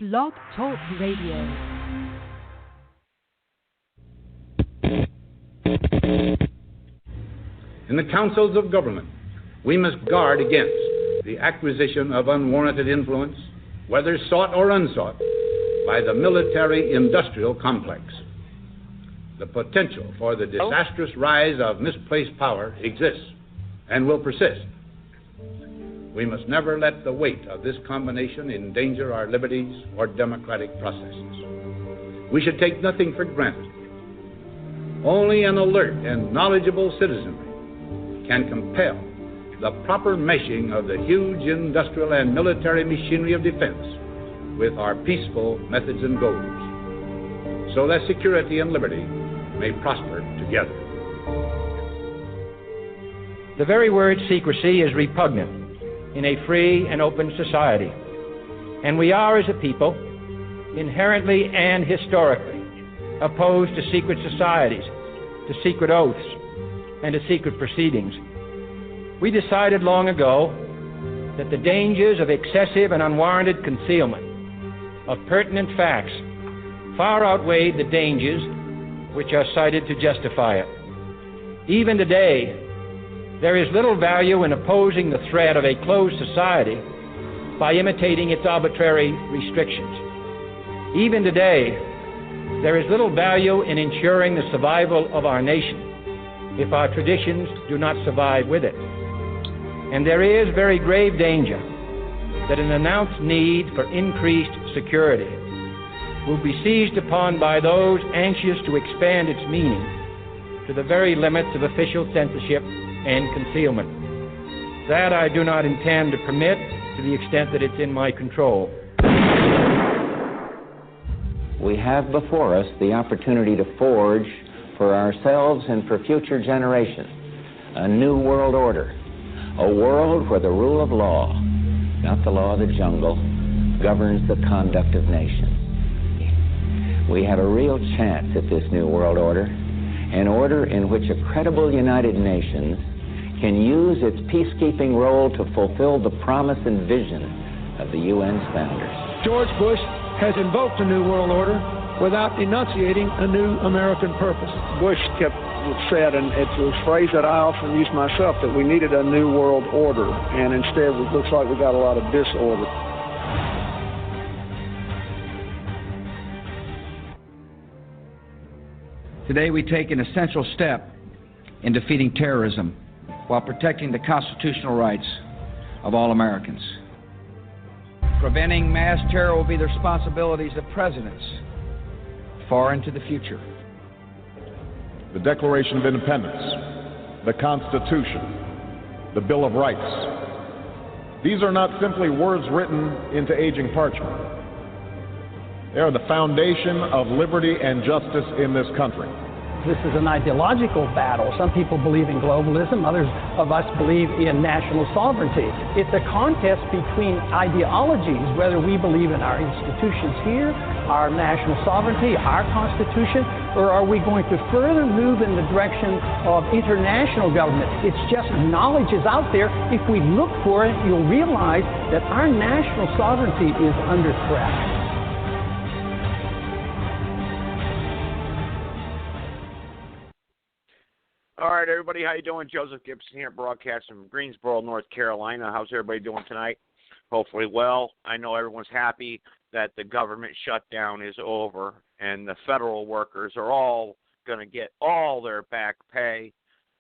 Blog Talk Radio. In the councils of government, we must guard against the acquisition of unwarranted influence, whether sought or unsought, by the military-industrial complex. The potential for the disastrous rise of misplaced power exists and will persist. We must never let the weight of this combination endanger our liberties or democratic processes. We should take nothing for granted. Only an alert and knowledgeable citizenry can compel the proper meshing of the huge industrial and military machinery of defense with our peaceful methods and goals, so that security and liberty may prosper together. The very word secrecy is repugnant in a free and open society, and we are, as a people, inherently and historically opposed to secret societies, to secret oaths, and to secret proceedings. We decided long ago that the dangers of excessive and unwarranted concealment of pertinent facts far outweighed the dangers which are cited to justify it. Even today, there is little value in opposing the threat of a closed society by imitating its arbitrary restrictions. Even today, there is little value in ensuring the survival of our nation if our traditions do not survive with it. And there is very grave danger that an announced need for increased security will be seized upon by those anxious to expand its meaning to the very limits of official censorship and concealment. That I do not intend to permit to the extent that it's in my control. We have before us the opportunity to forge for ourselves and for future generations a new world order, a world where the rule of law, not the law of the jungle, governs the conduct of nations. We have a real chance at this new world order, an order in which a credible United Nations can use its peacekeeping role to fulfill the promise and vision of the UN's founders. George Bush has invoked a new world order without enunciating a new American purpose. Bush said, and it's a phrase that I often use myself, that we needed a new world order, and instead it looks like we got a lot of disorder. Today we take an essential step in defeating terrorism while protecting the constitutional rights of all Americans. Preventing mass terror will be the responsibilities of presidents far into the future. The Declaration of Independence, the Constitution, the Bill of Rights. These are not simply words written into aging parchment. They are the foundation of liberty and justice in this country. This is an ideological battle. Some people believe in globalism, others of us believe in national sovereignty. It's a contest between ideologies, whether we believe in our institutions here, our national sovereignty, our Constitution, or are we going to further move in the direction of international government? It's just knowledge is out there. If we look for it, you'll realize that our national sovereignty is under threat. All right, everybody, how you doing? Joseph Gibson here, broadcasting from Greensboro, North Carolina. How's everybody doing tonight? Hopefully well. I know everyone's happy that the government shutdown is over and the federal workers are all going to get all their back pay,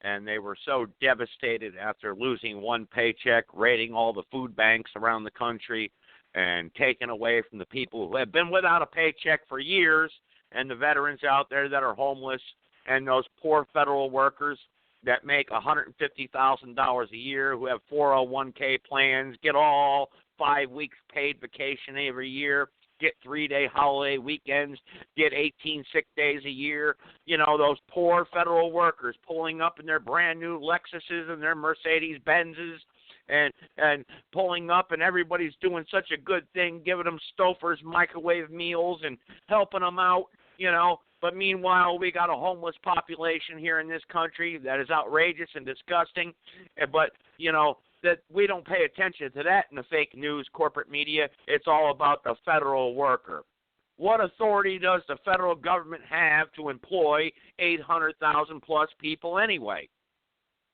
and they were so devastated after losing one paycheck, raiding all the food banks around the country and taking away from the people who have been without a paycheck for years, and the veterans out there that are homeless, and those poor federal workers that make $150,000 a year, who have 401k plans, get all 5 weeks paid vacation every year, get 3-day holiday weekends, get 18 sick days a year. You know, those poor federal workers pulling up in their brand new Lexuses and their Mercedes Benzes and pulling up, and everybody's doing such a good thing, giving them Stouffer's microwave meals and helping them out, you know. But meanwhile, we got a homeless population here in this country that is outrageous and disgusting. But, you know, that we don't pay attention to that in the fake news corporate media. It's all about the federal worker. What authority does the federal government have to employ 800,000 plus people anyway?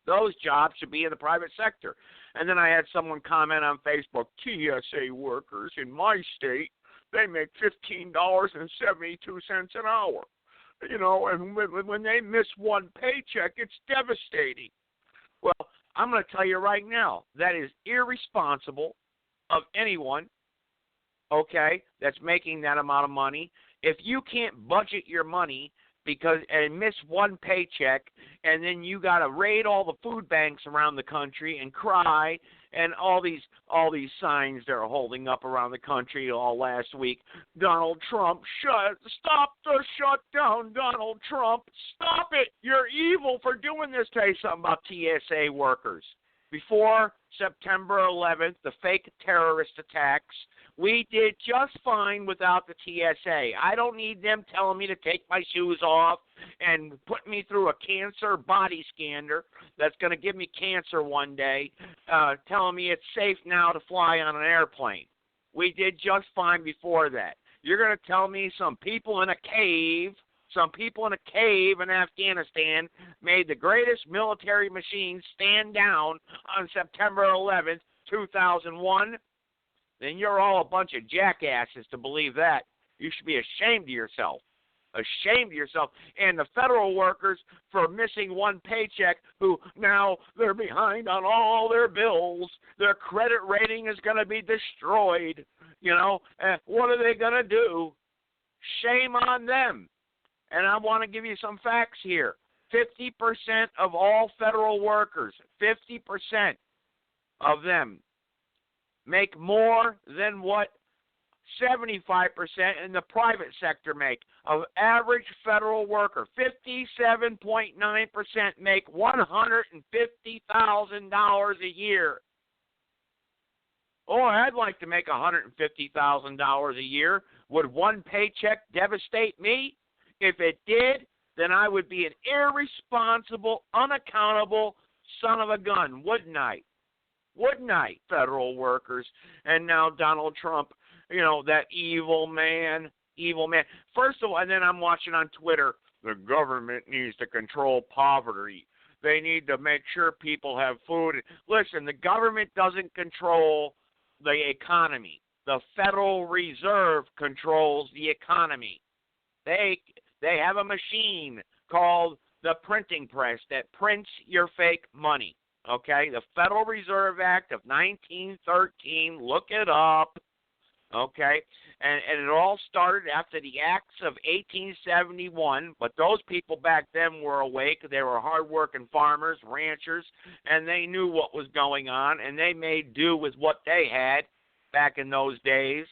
Those jobs should be in the private sector. And then I had someone comment on Facebook, TSA workers in my state, they make $15.72 an hour. You know, and when they miss one paycheck, it's devastating. Well, I'm going to tell you right now, that is irresponsible of anyone, okay, that's making that amount of money. If you can't budget your money and miss one paycheck, and then you got to raid all the food banks around the country and cry, and all these signs they're holding up around the country all last week. Donald Trump, stop the shutdown, Donald Trump, stop it. You're evil for doing this. Tell you something about TSA workers. Before September 11th, the fake terrorist attacks, we did just fine without the TSA. I don't need them telling me to take my shoes off and put me through a cancer body scanner that's going to give me cancer one day, telling me it's safe now to fly on an airplane. We did just fine before that. You're going to tell me some people in a cave in Afghanistan made the greatest military machine stand down on September 11th, 2001? Then you're all a bunch of jackasses to believe that. You should be ashamed of yourself. Ashamed of yourself. And the federal workers for missing one paycheck, who now they're behind on all their bills. Their credit rating is going to be destroyed. You know, what are they going to do? Shame on them. And I want to give you some facts here. 50% of all federal workers, 50% of them make more than what 75% in the private sector make. Of average federal worker, 57.9% make $150,000 a year. Oh, I'd like to make $150,000 a year. Would one paycheck devastate me? If it did, then I would be an irresponsible, unaccountable son of a gun, wouldn't I? Wouldn't I, federal workers? And now Donald Trump, you know, that evil man. First of all, and then I'm watching on Twitter, the government needs to control poverty. They need to make sure people have food. Listen, the government doesn't control the economy. The Federal Reserve controls the economy. They have a machine called the printing press that prints your fake money. Okay, the Federal Reserve Act of 1913, look it up, okay, and it all started after the Acts of 1871, but those people back then were awake. They were hard-working farmers, ranchers, and they knew what was going on, and they made do with what they had back in those days.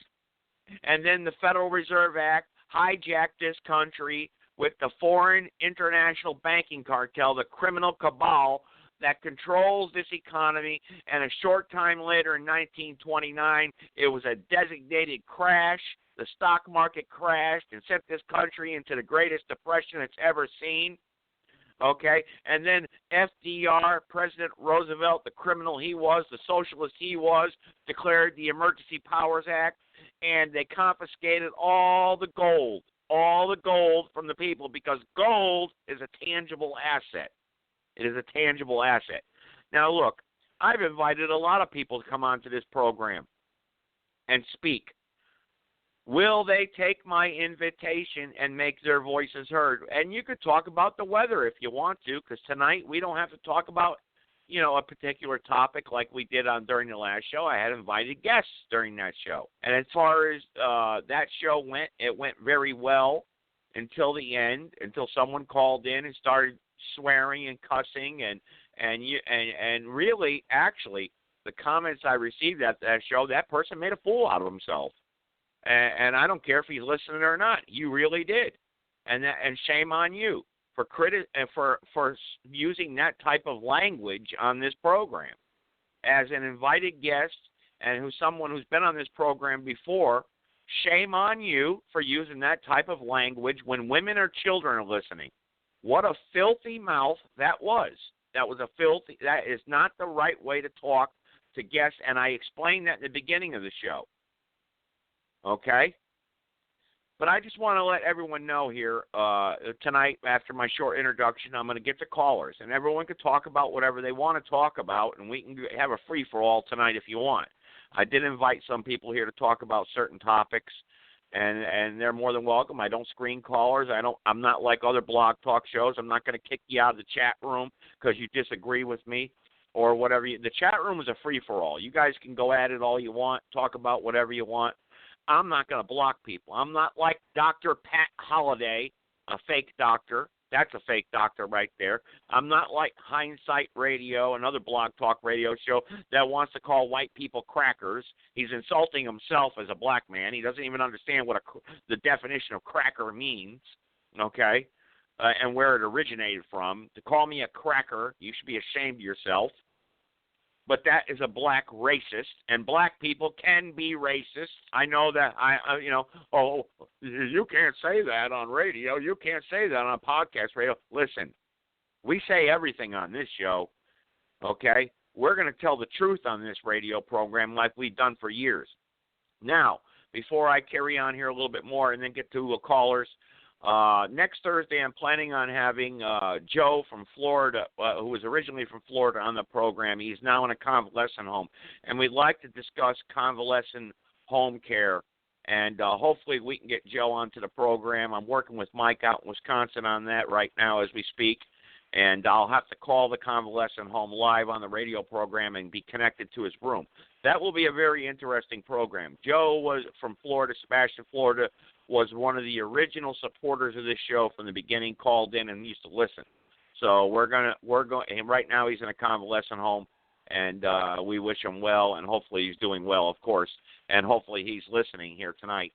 And then the Federal Reserve Act hijacked this country with the foreign international banking cartel, the criminal cabal, that controls this economy, and a short time later in 1929, it was a designated crash. The stock market crashed and sent this country into the greatest depression it's ever seen. Okay, and then FDR, President Roosevelt, the criminal he was, the socialist he was, declared the Emergency Powers Act, and they confiscated all the gold from the people, because gold is a tangible asset. It is a tangible asset. Now, look, I've invited a lot of people to come onto this program and speak. Will they take my invitation and make their voices heard? And you could talk about the weather if you want to, because tonight we don't have to talk about, you know, a particular topic like we did during the last show. I had invited guests during that show. And as far as that show went, it went very well until the end, until someone called in and started swearing and cussing, and really, actually, the comments I received at that show, that person made a fool out of himself, and I don't care if he's listening or not. You really did, and shame on you for using that type of language on this program as an invited guest and someone who's been on this program before. Shame on you for using that type of language when women or children are listening. What a filthy mouth that was. That is not the right way to talk to guests, and I explained that in the beginning of the show. Okay? But I just want to let everyone know here tonight, after my short introduction, I'm going to get to callers, and everyone can talk about whatever they want to talk about, and we can have a free-for-all tonight if you want. I did invite some people here to talk about certain topics, and they're more than welcome. I don't screen callers. I'm not like other blog talk shows. I'm not going to kick you out of the chat room because you disagree with me or whatever. The chat room is a free-for-all. You guys can go at it all you want, talk about whatever you want. I'm not going to block people. I'm not like Dr. Pat Holliday, a fake doctor. That's a fake doctor right there. I'm not like Hindsight Radio, another blog talk radio show that wants to call white people crackers. He's insulting himself as a black man. He doesn't even understand what the definition of cracker means, okay, and where it originated from. To call me a cracker, you should be ashamed of yourself. But that is a black racist, and black people can be racist. I know that, you can't say that on radio. You can't say that on podcast radio. Listen, we say everything on this show, okay? We're going to tell the truth on this radio program like we've done for years. Now, before I carry on here a little bit more and then get to callers, next Thursday, I'm planning on having Joe from Florida, who was originally from Florida, on the program. He's now in a convalescent home, and we'd like to discuss convalescent home care, and hopefully we can get Joe onto the program. I'm working with Mike out in Wisconsin on that right now as we speak, and I'll have to call the convalescent home live on the radio program and be connected to his room. That will be a very interesting program. Joe was from Florida, Sebastian, Florida, was one of the original supporters of this show from the beginning, called in and used to listen. So we're going, and right now he's in a convalescent home, and we wish him well, and hopefully he's doing well, of course, and hopefully he's listening here tonight.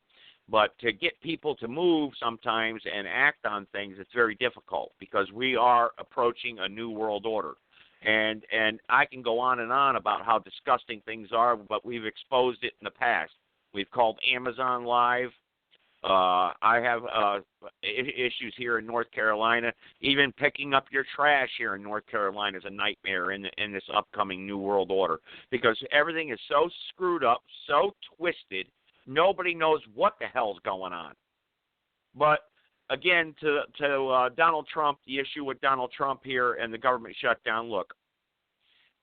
But to get people to move sometimes and act on things, it's very difficult because we are approaching a new world order. And I can go on and on about how disgusting things are, but we've exposed it in the past. We've called Amazon live. I have issues here in North Carolina. Even picking up your trash here in North Carolina is a nightmare in this upcoming New World Order because everything is so screwed up, so twisted, nobody knows what the hell's going on. But again, to Donald Trump, the issue with Donald Trump here and the government shutdown, look,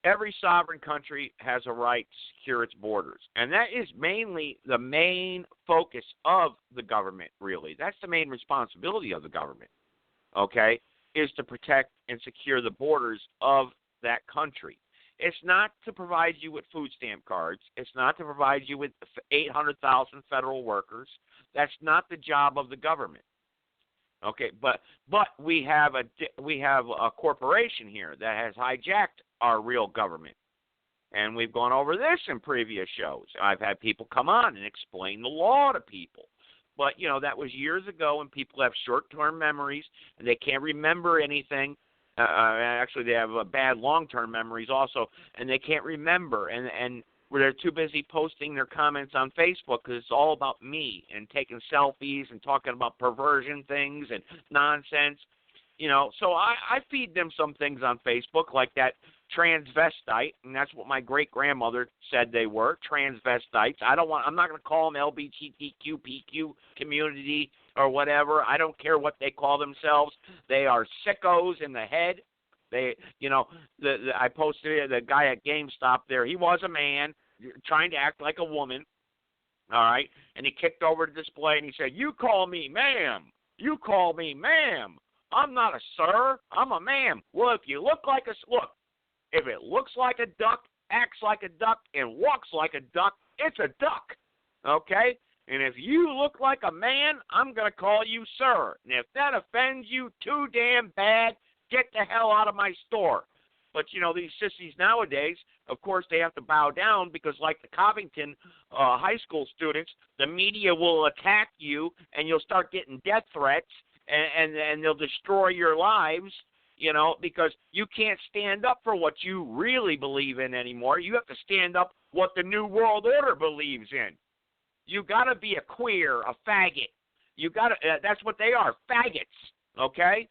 every sovereign country has a right to secure its borders, and that is mainly the main focus of the government, really. That's the main responsibility of the government, okay, is to protect and secure the borders of that country. It's not to provide you with food stamp cards. It's not to provide you with 800,000 federal workers. That's not the job of the government. Okay, but we have a corporation here that has hijacked our real government, and we've gone over this in previous shows. I've had people come on and explain the law to people, but that was years ago, and people have short-term memories and they can't remember anything. Actually, they have bad long-term memories also, and they can't remember, and they're too busy posting their comments on Facebook because it's all about me and taking selfies and talking about perversion things and nonsense. So I feed them some things on Facebook like that transvestite, and that's what my great-grandmother said they were, transvestites. I'm not going to call them LGBTQ, PQ community or whatever. I don't care what they call themselves. They are sickos in the head. I posted the guy at GameStop there. He was a man trying to act like a woman, all right? And he kicked over the display and he said, "You call me ma'am. You call me ma'am. I'm not a sir. I'm a ma'am." Well, if you look like if it looks like a duck, acts like a duck, and walks like a duck, it's a duck, okay? And if you look like a man, I'm going to call you sir. And if that offends you too damn bad, get the hell out of my store. But, these sissies nowadays, of course, they have to bow down because, like the Covington high school students, the media will attack you and you'll start getting death threats and they'll destroy your lives, because you can't stand up for what you really believe in anymore. You have to stand up what the New World Order believes in. You got to be a queer, a faggot. You got to. That's what they are, faggots. Okay.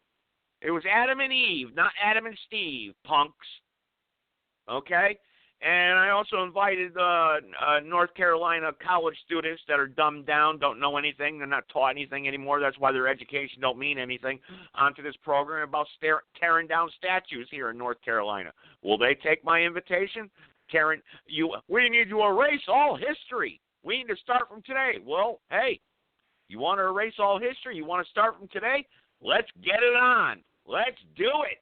It was Adam and Eve, not Adam and Steve, punks. Okay? And I also invited North Carolina college students that are dumbed down, don't know anything, they're not taught anything anymore. That's why their education don't mean anything, onto this program about tearing down statues here in North Carolina. Will they take my invitation? We need to erase all history. We need to start from today. Well, hey, you want to erase all history? You want to start from today? Let's get it on. Let's do it.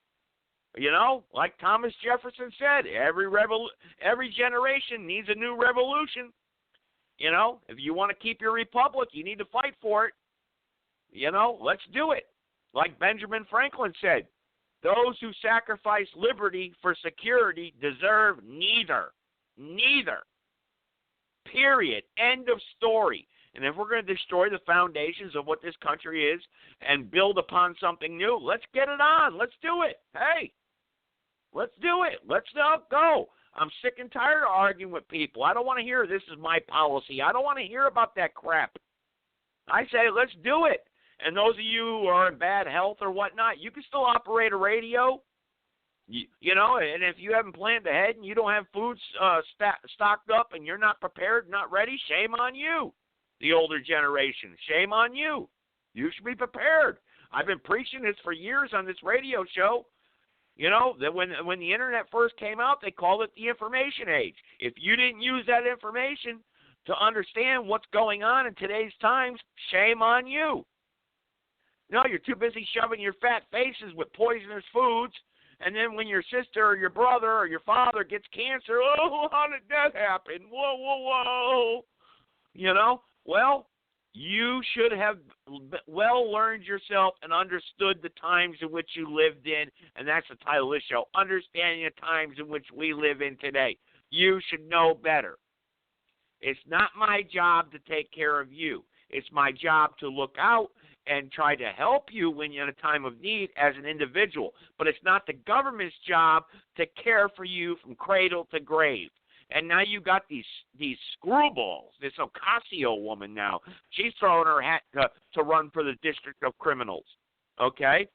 You know, like Thomas Jefferson said, every generation needs a new revolution. You know, if you want to keep your republic, you need to fight for it. You know, let's do it. Like Benjamin Franklin said, those who sacrifice liberty for security deserve neither. Neither. Period. End of story. And if we're going to destroy the foundations of what this country is and build upon something new, let's get it on. Let's do it. Hey. Let's do it. Let's not go. I'm sick and tired of arguing with people. I don't want to hear this is my policy. I don't want to hear about that crap. I say let's do it. And those of you who are in bad health or whatnot, you can still operate a radio. You know, and if you haven't planned ahead and you don't have food stocked up and you're not prepared, not ready, shame on you, the older generation. Shame on you. You should be prepared. I've been preaching this for years on this radio show. You know, that when the internet first came out, they called it the information age. If you didn't use that information to understand what's going on in today's times, shame on you. No, you're too busy shoving your fat faces with poisonous foods, and then when your sister or your brother or your father gets cancer, oh, how did that happen? Whoa, whoa, whoa. You know, well, you should have well learned yourself and understood the times in which you lived in, and that's the title of this show, Understanding the Times in Which We Live in Today. You should know better. It's not my job to take care of you. It's my job to look out and try to help you when you're in a time of need as an individual. But it's not the government's job to care for you from cradle to grave. And now you got these screwballs, this Ocasio woman now. She's throwing her hat to run for the District of Criminals, okay?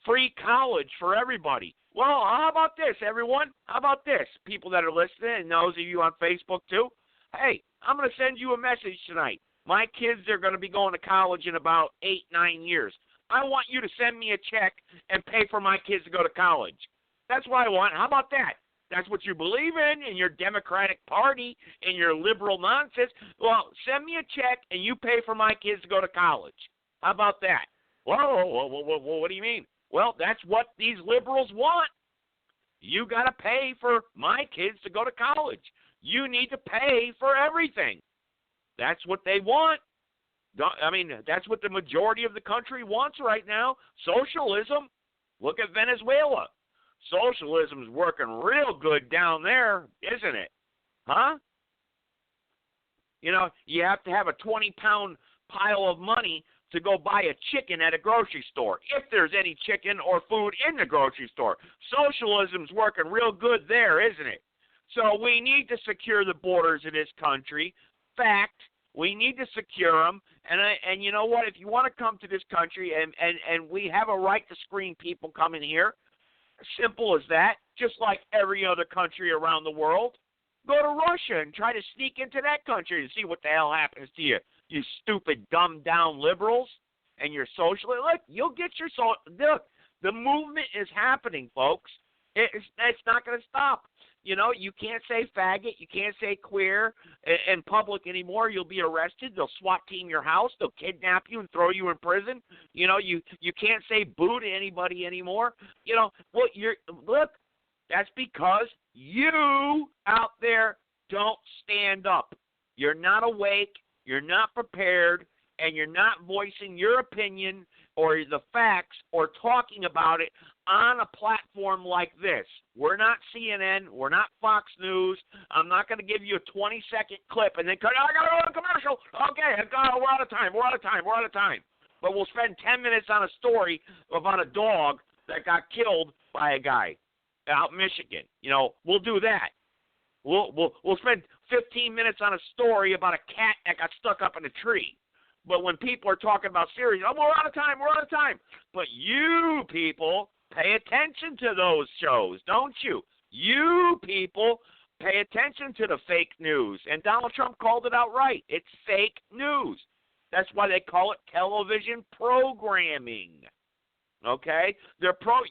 Free college for everybody. Well, how about this, everyone? How about this, people that are listening and those of you on Facebook too? Hey, I'm going to send you a message tonight. My kids are going to be going to college in about 8-9 years. I want you to send me a check and pay for my kids to go to college. That's what I want. How about that? That's what you believe in your Democratic Party, in your liberal nonsense. Well, send me a check and you pay for my kids to go to college. How about that? Whoa, what do you mean? Well, that's what these liberals want. You got to pay for my kids to go to college. You need to pay for everything. That's what they want. I mean, that's what the majority of the country wants right now. Socialism. Look at Venezuela. Socialism's working real good down there, isn't it? Huh? You know, you have to have a 20-pound pile of money to go buy a chicken at a grocery store, if there's any chicken or food in the grocery store. Socialism's working real good there, isn't it? So we need to secure the borders of this country. Fact, we need to secure them. And you know what? If you want to come to this country, and we have a right to screen people coming here, simple as that, just like every other country around the world. Go to Russia and try to sneak into that country and see what the hell happens to you, you stupid, dumbed-down liberals and your socialists. Look, you'll get your look, the movement is happening, folks. It's not going to stop. You know, you can't say faggot, you can't say queer in public anymore. You'll be arrested. They'll SWAT team your house. They'll kidnap you and throw you in prison. You know, you can't say boo to anybody anymore. You know, well, look, that's because you out there don't stand up. You're not awake, you're not prepared, and you're not voicing your opinion or the facts or talking about it on a platform like this. We're not CNN. We're not Fox News. I'm not going to give you a 20-second clip and then I got to go to commercial. Okay, we're out of time. But we'll spend 10 minutes on a story about a dog that got killed by a guy out in Michigan. You know, we'll do that. We'll spend 15 minutes on a story about a cat that got stuck up in a tree. But when people are talking about series, we're out of time. But you people pay attention to those shows, don't you? You people pay attention to the fake news. And Donald Trump called it outright. It's fake news. That's why they call it television programming. Okay?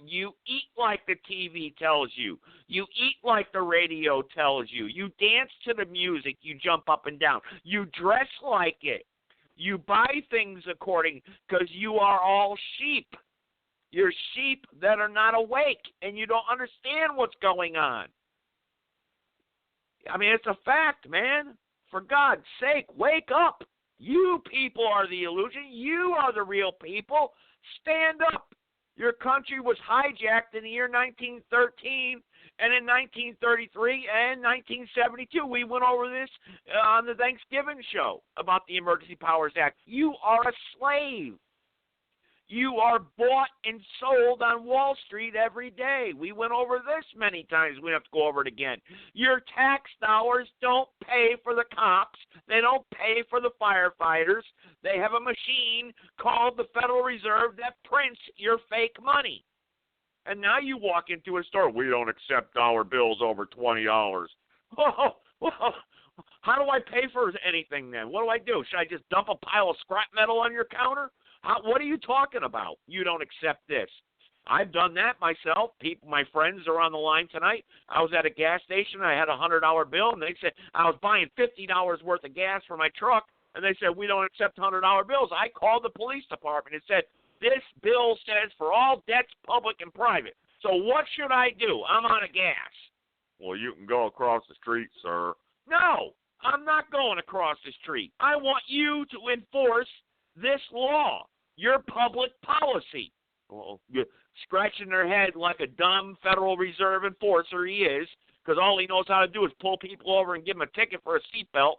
You eat like the TV tells you. You eat like the radio tells you. You dance to the music. You jump up and down. You dress like it. You buy things according, because you are all sheep. You're sheep that are not awake, and you don't understand what's going on. I mean, it's a fact, man. For God's sake, wake up. You people are the illusion. You are the real people. Stand up. Your country was hijacked in the year 1913 and in 1933 and 1972. We went over this on the Thanksgiving show about the Emergency Powers Act. You are a slave. You are bought and sold on Wall Street every day. We went over this many times. We have to go over it again. Your tax dollars don't pay for the cops. They don't pay for the firefighters. They have a machine called the Federal Reserve that prints your fake money. And now you walk into a store, we don't accept dollar bills over $20. Oh, how do I pay for anything then? What do I do? Should I just dump a pile of scrap metal on your counter? What are you talking about? You don't accept this. I've done that myself. My friends are on the line tonight. I was at a gas station. I had a $100 bill, and they said I was buying $50 worth of gas for my truck, and they said, we don't accept $100 bills. I called the police department and said, this bill says for all debts, public and private. So what should I do? I'm out of gas. Well, you can go across the street, sir. No, I'm not going across the street. I want you to enforce this law, your public policy. Well, you're scratching their head like a dumb Federal Reserve enforcer he is, because all he knows how to do is pull people over and give them a ticket for a seatbelt,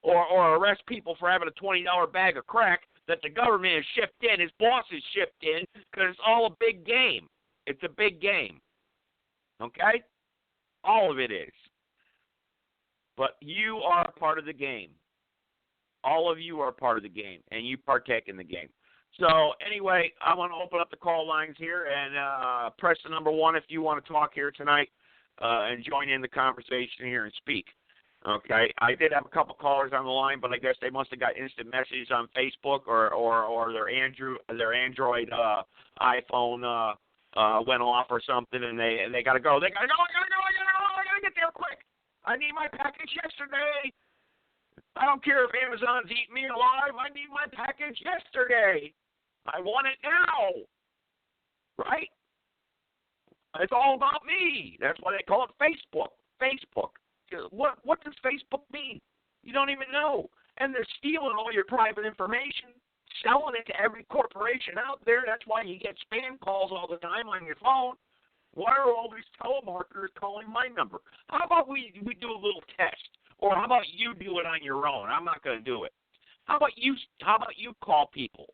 or arrest people for having a $20 bag of crack that the government has shipped in, his boss has shipped in, because it's all a big game. It's a big game. Okay? All of it is. But you are a part of the game. All of you are part of the game, and you partake in the game. So, anyway, I want to open up the call lines here, and press the number 1 if you want to talk here tonight and join in the conversation here and speak. Okay, I did have a couple callers on the line, but I guess they must have got instant messages on Facebook or their Android iPhone went off or something, and they got to go. I got to get there quick. I need my package yesterday. I don't care if Amazon's eating me alive. I need my package yesterday. I want it now. Right? It's all about me. That's why they call it Facebook. Facebook. What does Facebook mean? You don't even know. And they're stealing all your private information, selling it to every corporation out there. That's why you get spam calls all the time on your phone. Why are all these telemarketers calling my number? How about we do a little test? Or how about you do it on your own? I'm not going to do it. How about you call people?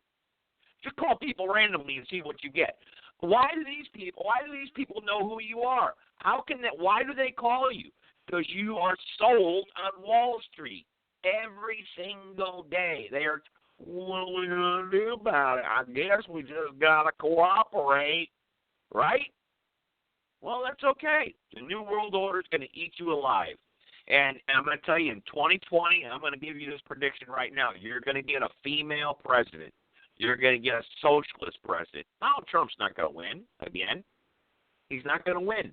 Just call people randomly and see what you get. Why do these people know who you are? Why do they call you? Because you are sold on Wall Street every single day. They are, what are we going to do about it? I guess we just got to cooperate, right? Well, that's okay. The New World Order is going to eat you alive. And I'm going to tell you, in 2020, I'm going to give you this prediction right now. You're going to get a female president. You're going to get a socialist president. Donald Trump's not going to win again. He's not going to win.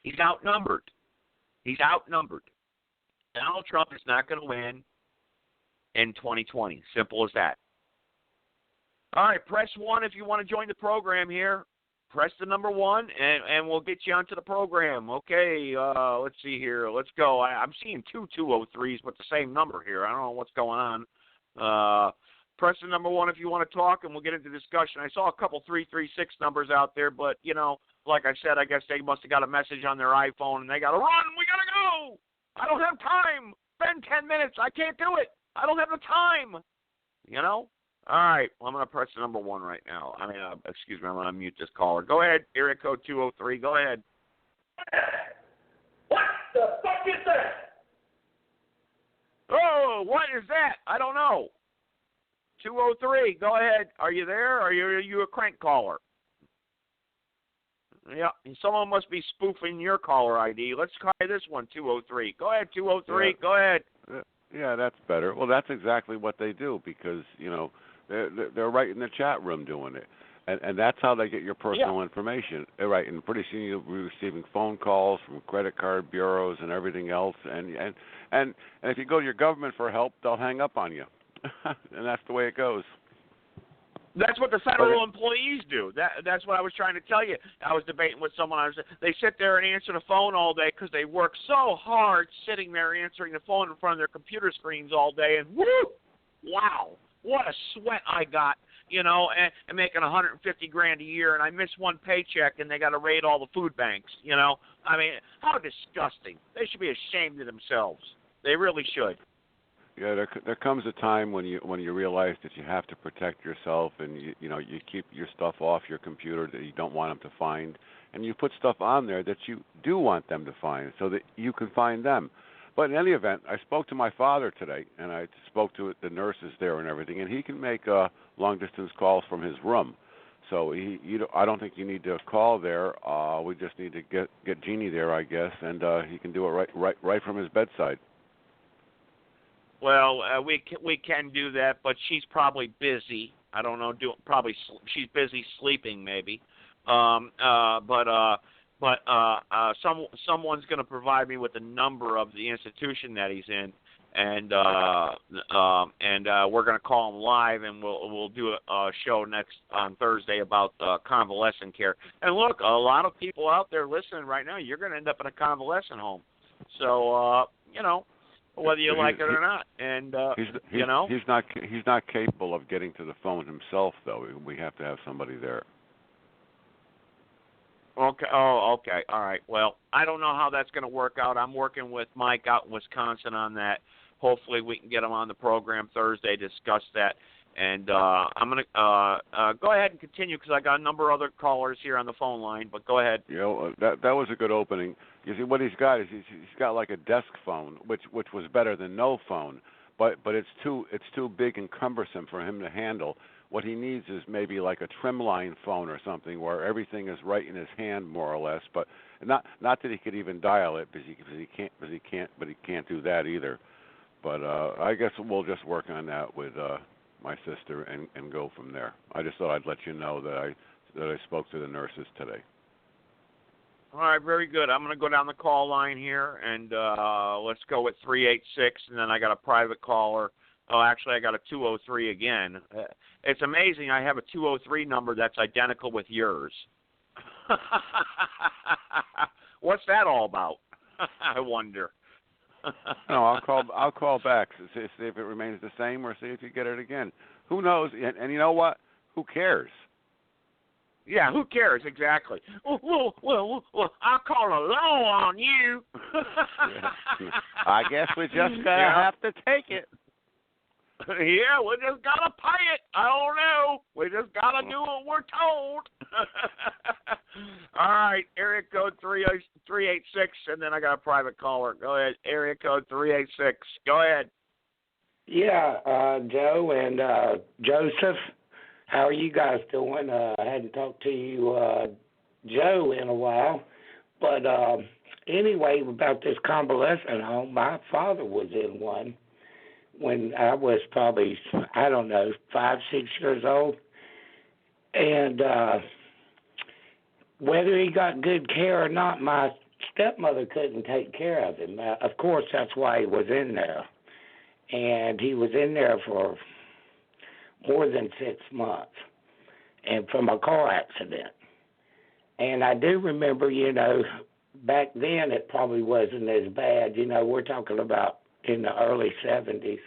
He's outnumbered. Donald Trump is not going to win in 2020. Simple as that. All right, press 1 if you want to join the program here. Press the number 1, and we'll get you onto the program. Okay, let's see here. Let's go. I'm seeing 2 203s with the same number here. I don't know what's going on. Press the number 1 if you want to talk, and we'll get into discussion. I saw a couple 336 numbers out there, but, like I said, I guess they must have got a message on their iPhone, and they got to run. We got to go. I don't have time. Spend 10 minutes. I can't do it. I don't have the time. All right, well, I'm going to press the number 1 right now. Excuse me, I'm going to mute this caller. Go ahead, area code 203. Go ahead. What the fuck is that? Oh, what is that? I don't know. 203, go ahead. Are you there, or are you a crank caller? Yeah, someone must be spoofing your caller ID. Let's try this one, 203. Go ahead, 203. Yeah. Go ahead. Yeah, that's better. Well, that's exactly what they do because, they're right in the chat room doing it. And that's how they get your personal information. Right, and pretty soon you'll be receiving phone calls from credit card bureaus and everything else. And if you go to your government for help, they'll hang up on you. And that's the way it goes. That's what the federal employees do. That's what I was trying to tell you. I was debating with someone. They sit there and answer the phone all day because they work so hard sitting there answering the phone in front of their computer screens all day. And woo, wow, what a sweat I got, and making $150,000 a year, and I miss one paycheck, and they got to raid all the food banks. I mean, how disgusting! They should be ashamed of themselves. They really should. Yeah, there comes a time when you realize that you have to protect yourself, and you keep your stuff off your computer that you don't want them to find, and you put stuff on there that you do want them to find, so that you can find them. But in any event, I spoke to my father today, and I spoke to the nurses there and everything, and he can make long distance calls from his room. So I don't think you need to call there. We just need to get Jeannie there, I guess, and he can do it right from his bedside. Well, we can do that, but she's probably busy. I don't know. She's busy sleeping, maybe. But someone's going to provide me with the number of the institution that he's in, and we're going to call him live, and we'll do a show next on Thursday about convalescent care. And look, a lot of people out there listening right now, you're going to end up in a convalescent home. So whether you like it or not, and he's not capable of getting to the phone himself, though. We have to have somebody there. Okay. Oh, okay. All right. Well, I don't know how that's going to work out. I'm working with Mike out in Wisconsin on that. Hopefully, we can get him on the program Thursday to discuss that. And I'm going to go ahead and continue because I got a number of other callers here on the phone line. But go ahead. That was a good opening. You see, what he's got is he's got like a desk phone, which was better than no phone, but it's too big and cumbersome for him to handle. What he needs is maybe like a trimline phone or something where everything is right in his hand, more or less. But not that he could even dial it because he can't do that either. But I guess we'll just work on that with my sister and go from there. I just thought I'd let you know that I spoke to the nurses today. All right, very good. I'm going to go down the call line here, and let's go with 386, and then I got a private caller. Oh, actually, I got a 203 again. It's amazing. I have a 203 number that's identical with yours. What's that all about? I wonder. No, I'll call back to see if it remains the same or see if you get it again. Who knows? And you know what? Who cares? Yeah, who cares? Exactly. Well, I'll call a law on you. I guess we just gotta have to take it. Yeah, we just gotta pay it. I don't know. We just gotta do what we're told. All right, area code 386, and then I got a private caller. Go ahead, area code 386. Go ahead. Yeah, Joe and Joseph, how are you guys doing? I hadn't talked to you, Joe, in a while. But anyway, about this convalescent home, my father was in one when I was probably, 5, 6 years old. And whether he got good care or not, my stepmother couldn't take care of him. Of course, that's why he was in there. And he was in there for more than 6 months, and from a car accident. And I do remember, back then it probably wasn't as bad. We're talking about in the early 70s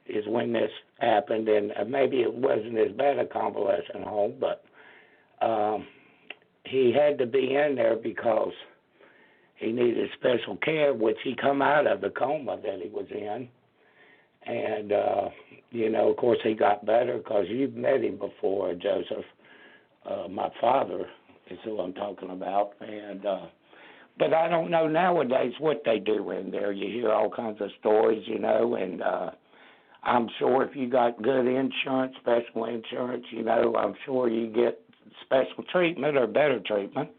is when this happened, and maybe it wasn't as bad a convalescent home, but he had to be in there because he needed special care, which he come out of the coma that he was in. And, of course, he got better because you've met him before, Joseph. My father is who I'm talking about. And but I don't know nowadays what they do in there. You hear all kinds of stories, and I'm sure if you got good insurance, special insurance, I'm sure you get special treatment or better treatment.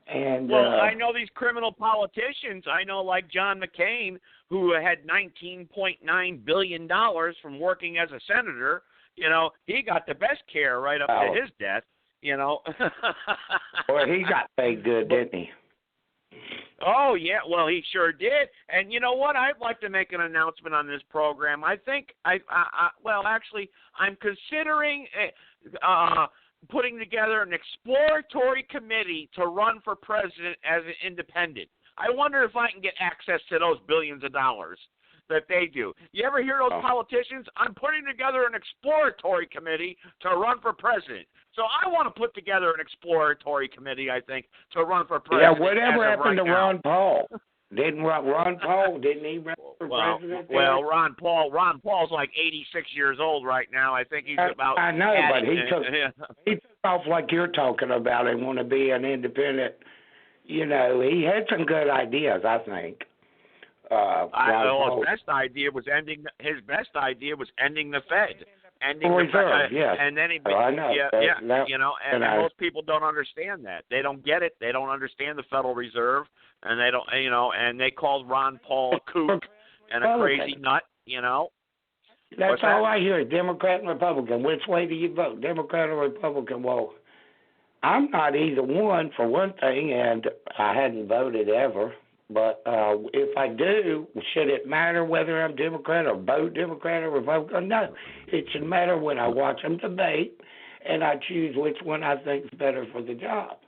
And well, I know these criminal politicians. I know, like John McCain, who had $19.9 billion from working as a senator. You know, he got the best care right up to his death. You know. Well, he got paid good, didn't he? Oh, yeah. Well, he sure did. And you know what? I'd like to make an announcement on this program. I think actually, I'm considering putting together an exploratory committee to run for president as an independent. I wonder if I can get access to those billions of dollars that they do. You ever hear those politicians? I'm putting together an exploratory committee to run for president. So I want to put together an exploratory committee, I think, to run for president. Yeah, whatever happened to Ron Paul? Didn't Ron Paul, didn't he run for president? Well, Ron Paul's like 86 years old right now. I think he's about... I know, but he took off like you're talking about and want to be an independent. You know, he had some good ideas, I think. His best idea was ending the Fed. Ending the Fed, yes. And then I know. You know, and most people don't understand that. They don't get it. They don't understand the Federal Reserve, and they don't, you know, and they called Ron Paul a kook and a crazy nut, you know. That's all I hear, Democrat and Republican. Which way do you vote, Democrat or Republican? Well, I'm not either one, for one thing, and I hadn't voted ever. But if I do, should it matter whether I'm Democrat or vote Democrat or Republican? No. It should matter when I watch them debate and I choose which one I think is better for the job.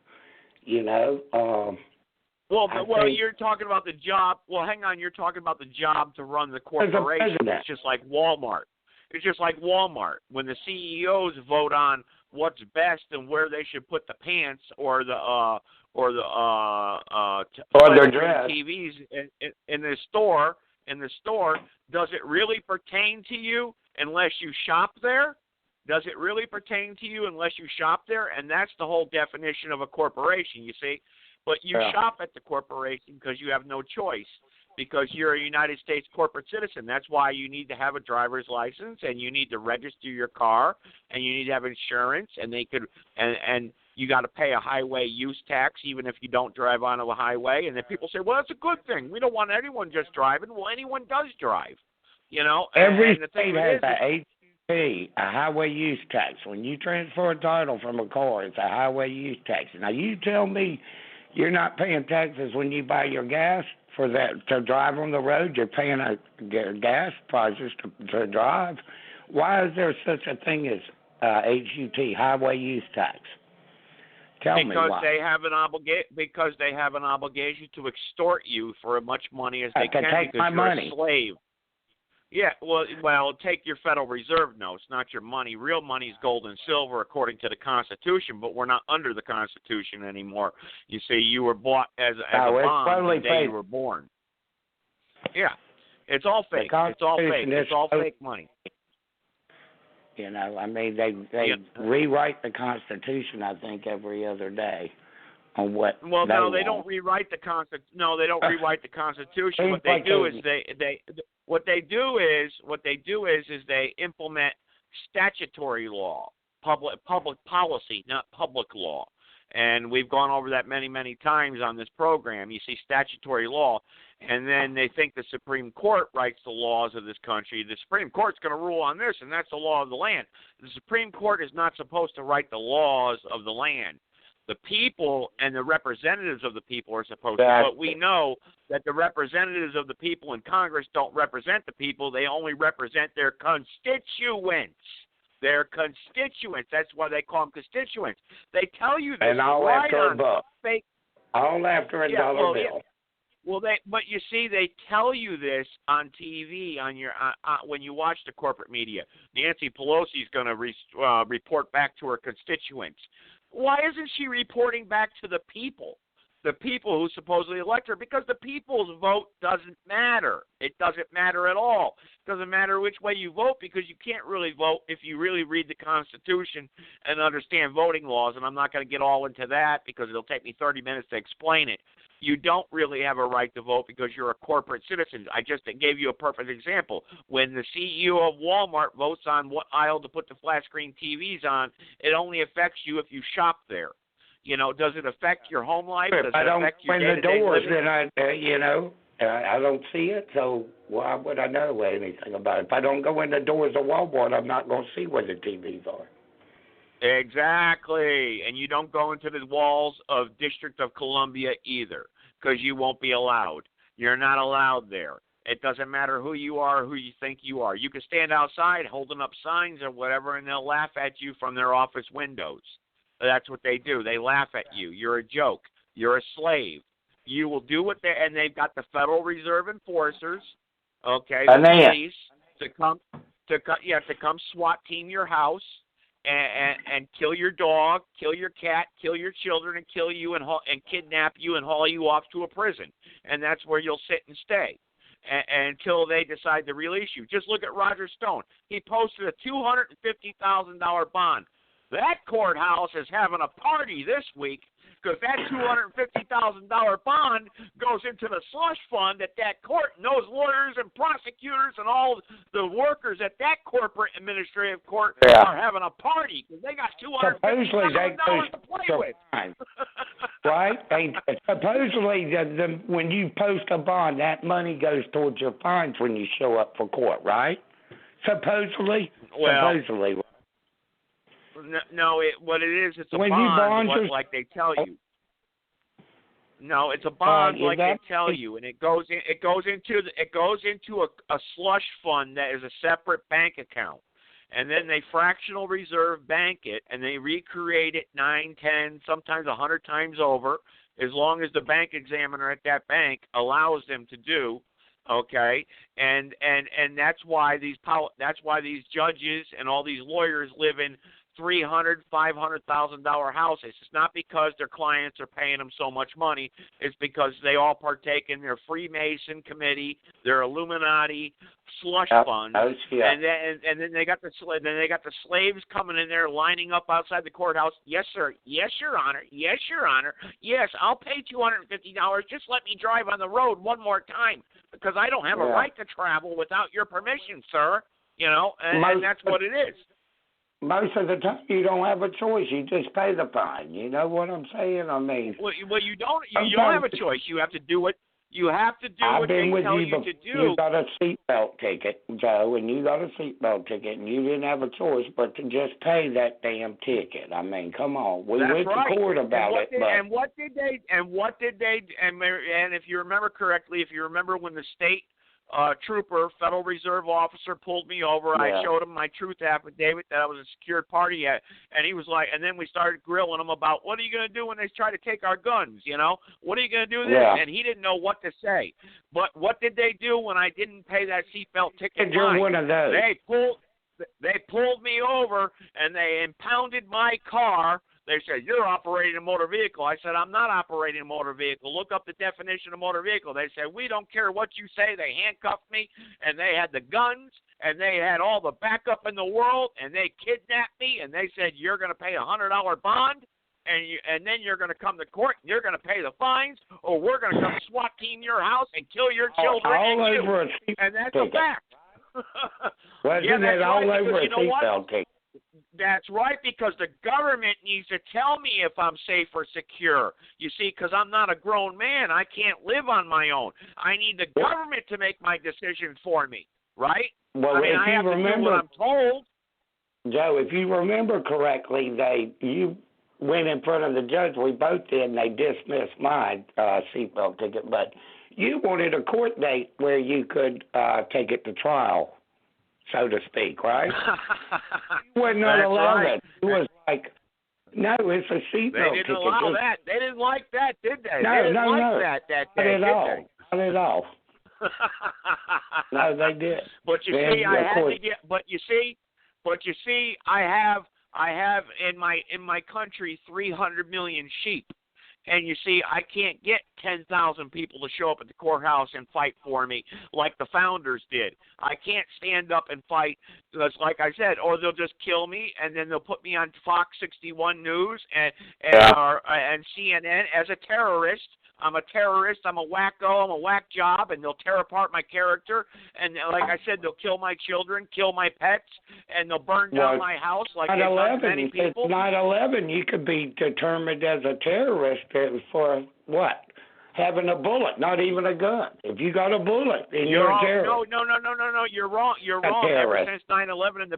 You know? You're talking about the job. Well, hang on. You're talking about the job to run the corporation. It's just like Walmart. When the CEOs vote on what's best and where they should put the pants or the TVs in the store. Does it really pertain to you unless you shop there? Does it really pertain to you unless you shop there? And that's the whole definition of a corporation, you see. But you shop at the corporation because you have no choice, because you're a United States corporate citizen. That's why you need to have a driver's license, and you need to register your car, and you need to have insurance, and you got to pay a highway use tax even if you don't drive on a highway. And then people say, well, that's a good thing. We don't want anyone just driving. Well, anyone does drive, you know. Every state has a HUT, a highway use tax. When you transfer a title from a car, it's a highway use tax. Now, you tell me you're not paying taxes when you buy your gas for that to drive on the road. You're paying gas prices to drive. Why is there such a thing as HUT, highway use tax? Tell me why. Because they have an obligation to extort you for as much money as they can because you're a slave. Yeah, well, take your Federal Reserve notes, not your money. Real money is gold and silver according to the Constitution, but we're not under the Constitution anymore. You see, you were bought as a bond the day you were born. Yeah, it's all fake. It's all fake. It's all fake money. You know, I mean, they rewrite the Constitution, I think, every other day on what. Well, no, they don't rewrite the Constitution. No, they don't rewrite the Constitution. What they do is What they do is they implement statutory law, public policy, not public law. And we've gone over that many, many times on this program. You see statutory law, and then they think the Supreme Court writes the laws of this country. The Supreme Court's going to rule on this, and that's the law of the land. The Supreme Court is not supposed to write the laws of the land. The people and the representatives of the people are supposed to, but we know that the representatives of the people in Congress don't represent the people. They only represent their constituents. Their constituents. That's why they call them constituents. They tell you this. And all right after a buck. Fake. All after a dollar bill. Yeah. Well, but you see, they tell you this on TV on your when you watch the corporate media. Nancy Pelosi is going to report back to her constituents. Why isn't she reporting back to the people? The people who supposedly elect her, because the people's vote doesn't matter. It doesn't matter at all. It doesn't matter which way you vote, because you can't really vote if you really read the Constitution and understand voting laws, and I'm not going to get all into that because it'll take me 30 minutes to explain it. You don't really have a right to vote because you're a corporate citizen. I just gave you a perfect example. When the CEO of Walmart votes on what aisle to put the flat screen TVs on, it only affects you if you shop there. Does it affect your home life? Does If I it don't affect your open the day-to-day doors, living? then I don't see it, so why would I know anything about it? If I don't go in the doors of Walmart, I'm not going to see where the TVs are. Exactly. And you don't go into the walls of District of Columbia either, because you won't be allowed. You're not allowed there. It doesn't matter who you are, who you think you are. You can stand outside holding up signs or whatever, and they'll laugh at you from their office windows. That's what they do. They laugh at you. You're a joke. You're a slave. You will do what and they've got the Federal Reserve enforcers, okay, the police, to come SWAT team your house and kill your dog, kill your cat, kill your children, and kill you and kidnap you and haul you off to a prison. And that's where you'll sit and stay until they decide to release you. Just look at Roger Stone. He posted a $250,000 bond. That courthouse is having a party this week because that $250,000 bond goes into the slush fund at that court, and those lawyers and prosecutors and all the workers at that corporate administrative court are having a party because they got $250,000 to play with. Right? And supposedly, when you post a bond, that money goes towards your fines when you show up for court, right? Supposedly. No, what it is, it's a when bond, like they tell you. No, it's a bond, like they tell you, and it goes into a slush fund that is a separate bank account, and then they fractional reserve bank it, and they recreate it 9, 10, sometimes 100 times over, as long as the bank examiner at that bank allows them to do. Okay, and that's why these judges and all these lawyers live in $300,000, $500,000 houses. It's not because their clients are paying them so much money. It's because they all partake in their Freemason committee, their Illuminati slush funds, and then they got the slaves coming in there lining up outside the courthouse. Yes, sir. Yes, Your Honor. Yes, Your Honor. Yes, I'll pay $250. Just let me drive on the road one more time because I don't have a right to travel without your permission, sir. And that's what it is. Most of the time, you don't have a choice. You just pay the fine. You know what I'm saying? I mean, well, you don't. You don't have a choice. You have to do what they tell you to do. You got a seatbelt ticket, Joe, and you got a seatbelt ticket, and you didn't have a choice but to just pay that damn ticket. I mean, come on. We went to court about it. And what did they? And if you remember correctly, when the state trooper, Federal Reserve officer, pulled me over. I showed him my truth affidavit that I was a secured party at, and he was like, and then we started grilling him about, what are you going to do when they try to take our guns, What are you going to do with this? And he didn't know what to say. But what did they do when I didn't pay that seatbelt ticket? You're one of those. They pulled me over, and they impounded my car. They said, you're operating a motor vehicle. I said, I'm not operating a motor vehicle. Look up the definition of motor vehicle. They said, we don't care what you say. They handcuffed me, and they had the guns, and they had all the backup in the world, and they kidnapped me, and they said, you're going to pay a $100 bond, and then you're going to come to court, and you're going to pay the fines, or we're going to come SWAT team your house and kill your children and that's a fact. Wasn't it all over a seatbelt ticket? That's right, because the government needs to tell me if I'm safe or secure. You see, because I'm not a grown man. I can't live on my own. I need the government to make my decisions for me, right? Well, I have to do what I'm told. Joe, if you remember correctly, you went in front of the judge. We both did, and they dismissed my seatbelt ticket. But you wanted a court date where you could take it to trial, so to speak, right? You would not allow that. It was like, no, it's a seatbelt ticket. They didn't allow that. They didn't like that, did they? No, they didn't no. That day, not at all. Not at all. No, they did. But you see, I had to get. But you see, I have in my country 300 million sheep. And you see, I can't get 10,000 people to show up at the courthouse and fight for me like the founders did. I can't stand up and fight, because, like I said, or they'll just kill me, and then they'll put me on Fox 61 News and CNN as a terrorist. I'm a terrorist, I'm a wacko, I'm a whack job, and they'll tear apart my character. And like I said, they'll kill my children, kill my pets, and they'll burn down my house like they've done to many people. It's 9/11. You could be determined as a terrorist for what? Having a bullet, not even a gun. If you got a bullet, then you're a terrorist. No. You're wrong. You're wrong. Terrorist. Ever since 9/11 and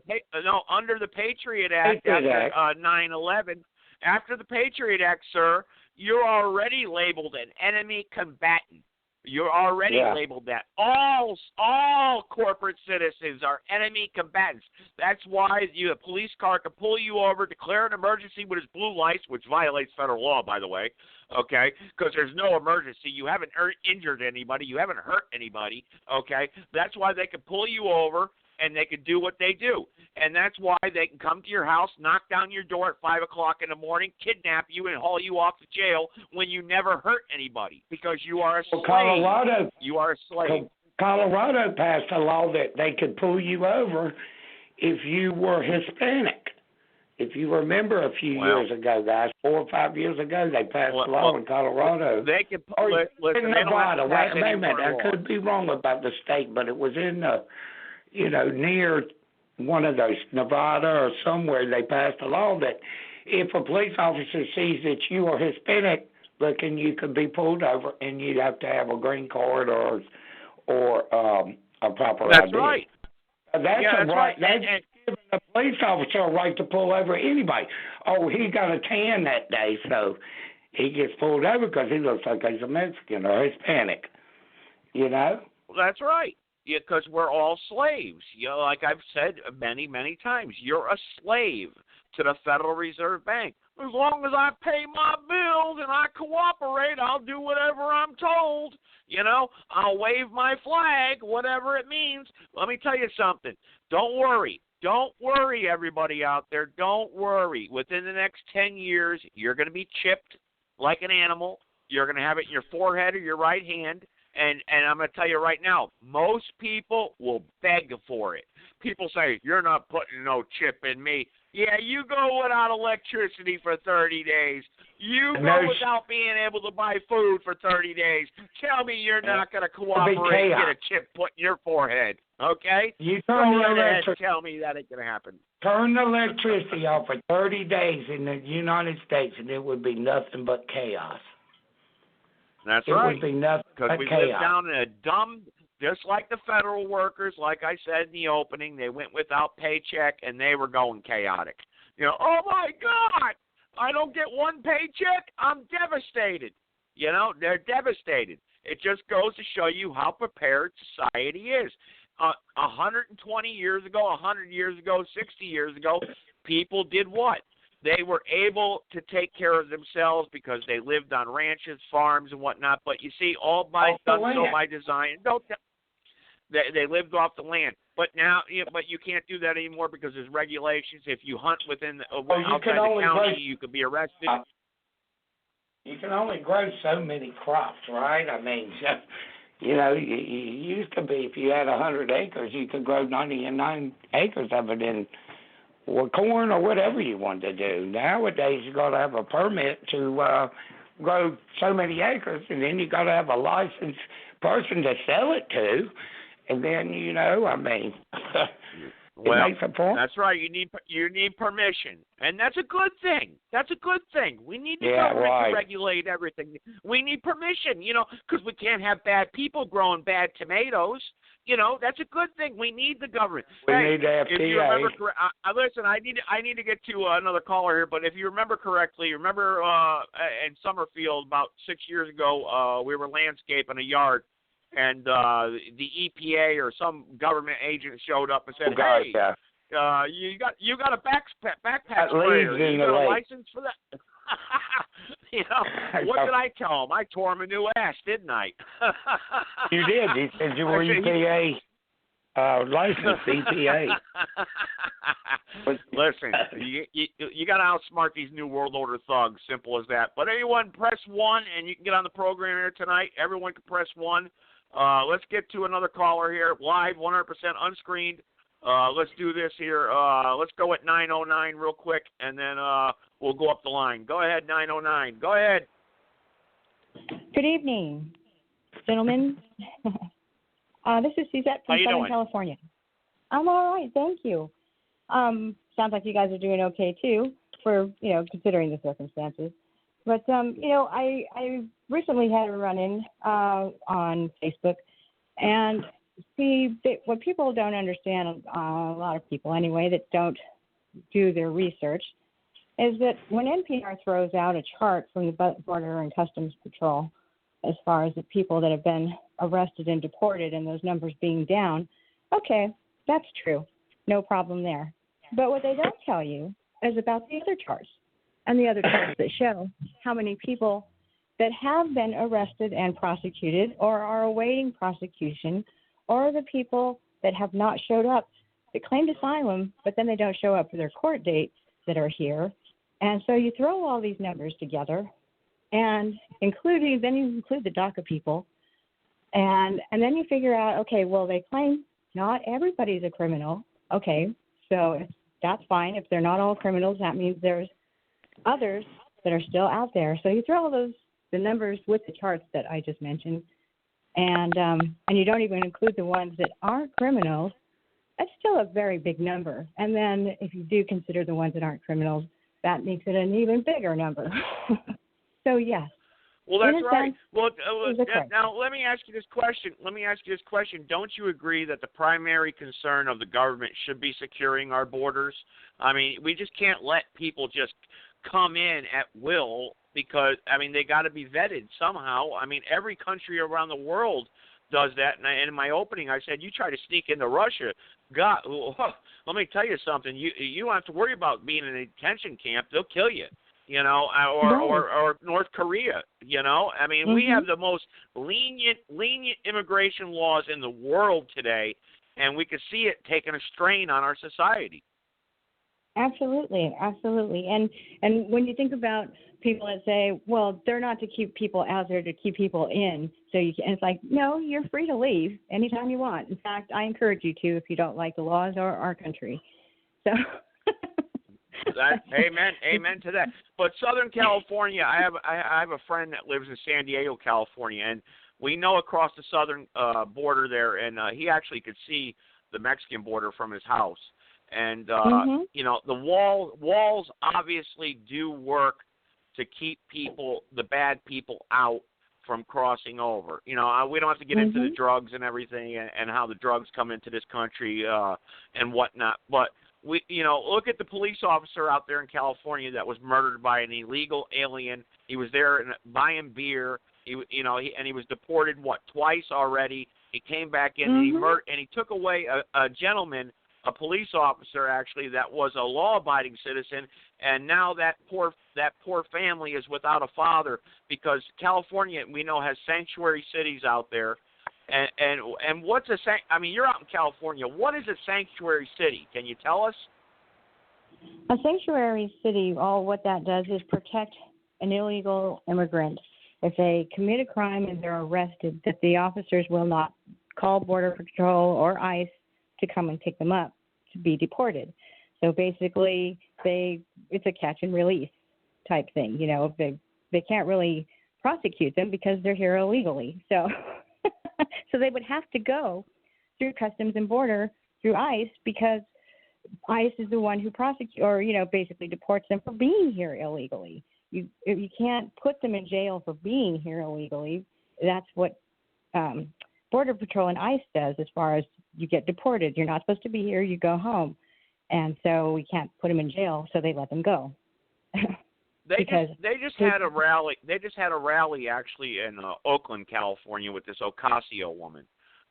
under the Patriot Act, after 9/11, after the Patriot Act, sir, you're already labeled an enemy combatant. You're already labeled that. All corporate citizens are enemy combatants. That's why a police car can pull you over, declare an emergency with its blue lights, which violates federal law, by the way, okay, because there's no emergency. You haven't injured anybody. You haven't hurt anybody, okay? That's why they can pull you over, and they can do what they do. And that's why they can come to your house, knock down your door at 5 o'clock in the morning, kidnap you, and haul you off to jail when you never hurt anybody because you are a slave. You are a slave. Colorado passed a law that they could pull you over if you were Hispanic. If you remember a few years ago, guys, 4 or 5 years ago, they passed a law in Colorado. They could in Nevada. Wait a minute. I could be wrong about the state, but it was in the near one of those, Nevada or somewhere, they passed a law that if a police officer sees that you are Hispanic looking, you could be pulled over and you'd have to have a green card or a proper ID. That's right. That's right. That's giving a police officer a right to pull over anybody. Oh, he got a tan that day, so he gets pulled over because he looks like he's a Mexican or Hispanic, That's right. Because we're all slaves. Like I've said many, many times, you're a slave to the Federal Reserve Bank. As long as I pay my bills and I cooperate, I'll do whatever I'm told. I'll wave my flag, whatever it means. Let me tell you something. Don't worry. Don't worry, everybody out there. Don't worry. Within the next 10 years, you're going to be chipped like an animal. You're going to have it in your forehead or your right hand. And I'm going to tell you right now, most people will beg for it. People say, you're not putting no chip in me. Yeah, you go without electricity for 30 days. You go without being able to buy food for 30 days. Tell me you're not going to cooperate and get a chip put in your forehead, okay? You turn go right ahead and tell me that ain't going to happen. Turn the electricity off for 30 days in the United States, and it would be nothing but chaos. That's right. It would be nothing but we chaos. live down in a dumb, just like the federal workers, like I said in the opening, they went without paycheck and they were going chaotic. Oh my God, I don't get one paycheck, I'm devastated. They're devastated. It just goes to show you how prepared society is. 120 years ago, 100 years ago, 60 years ago, people did what? They were able to take care of themselves because they lived on ranches, farms, and whatnot. But you see, all by design. They lived off the land. But now, but you can't do that anymore because there's regulations. If you hunt within outside the county, you could be arrested. You can only grow so many crops, right? I mean, you used to be if you had 100 acres, you could grow 99 acres of it in. Or corn or whatever you want to do. Nowadays, you got to have a permit to grow so many acres, and then you got to have a licensed person to sell it to, and then Well, that's right. You need permission, and that's a good thing. That's a good thing. We need the government to regulate everything. We need permission, because we can't have bad people growing bad tomatoes. That's a good thing. We need the government. We need the FDA. If you remember, listen, I need to get to another caller here, but if you remember correctly, in Summerfield about 6 years ago, we were landscaping a yard, and the EPA or some government agent showed up and said, "Hey, you got a backpack sprayer? You got a license for that?" What did I tell him? I tore him a new ass, didn't I? You did. He said you were EPA licensed, EPA. Listen, you got to outsmart these New World Order thugs. Simple as that. But anyone, press 1, and you can get on the program here tonight. Everyone can press 1. Let's get to another caller here, live, 100% unscreened. Let's do this here. Let's go at 909 real quick, and then we'll go up the line. Go ahead, 909. Go ahead. Good evening, gentlemen. This is Suzette from Southern California. I'm all right, thank you. Sounds like you guys are doing okay too, for considering the circumstances. But I recently had a run-in on Facebook, and see what people don't understand, a lot of people anyway that don't do their research, is that when NPR throws out a chart from the Border and Customs Patrol as far as the people that have been arrested and deported and those numbers being down, okay, that's true. No problem there. But what they don't tell you is about the other charts and the other charts that show how many people that have been arrested and prosecuted or are awaiting prosecution, or the people that have not showed up, that claimed asylum, but then they don't show up for their court date that are here. And so you throw all these numbers together, and then you include the DACA people, and then you figure out, okay, well, they claim not everybody's a criminal. Okay, so that's fine. If they're not all criminals, that means there's others that are still out there. So you throw all the numbers with the charts that I just mentioned, and you don't even include the ones that aren't criminals. That's still a very big number. And then if you do consider the ones that aren't criminals, that makes it an even bigger number. So yes. Well, that's right. Now let me ask you this question. Don't you agree that the primary concern of the government should be securing our borders? I mean, we just can't let people just come in at will, because they got to be vetted somehow. Every country around the world does that. And in my opening, I said, you try to sneak into Russia, God, let me tell you something. You don't have to worry about being in a detention camp. They'll kill you. Or North Korea, Mm-hmm. We have the most lenient immigration laws in the world today, and we can see it taking a strain on our society. Absolutely. And when you think about people that say, well, they're not to keep people out there, to keep people in, so you can, it's like, no, you're free to leave anytime you want. In fact, I encourage you to if you don't like the laws or our country. So. Amen to that. But Southern California, I have a friend that lives in San Diego, California, and we know across the southern border there, and he actually could see the Mexican border from his house. And the walls obviously do work to keep the bad people out from crossing over. We don't have to get into the drugs and everything, and how the drugs come into this country and whatnot, but look at the police officer out there in California that was murdered by an illegal alien. He was there buying beer. He was deported twice already. He came back in and he took away a gentleman, a police officer actually, that was a law-abiding citizen, and now that poor family is without a father, because California, we know, has sanctuary cities out there. And what's you're out in California. What is a sanctuary city? Can you tell us? A sanctuary city, what that does is protect an illegal immigrant. If they commit a crime and they're arrested, that the officers will not call Border Patrol or ICE to come and pick them up to be deported. So basically, it's a catch and release type thing. They can't really prosecute them because they're here illegally. So they would have to go through Customs and Border, through ICE, because ICE is the one who prosecutes or, basically deports them for being here illegally. You can't put them in jail for being here illegally. That's what Border Patrol and ICE does as far as you get deported. You're not supposed to be here. You go home. And so we can't put them in jail, so they let them go. They just had a rally. They just had a rally actually in Oakland, California, with this Ocasio woman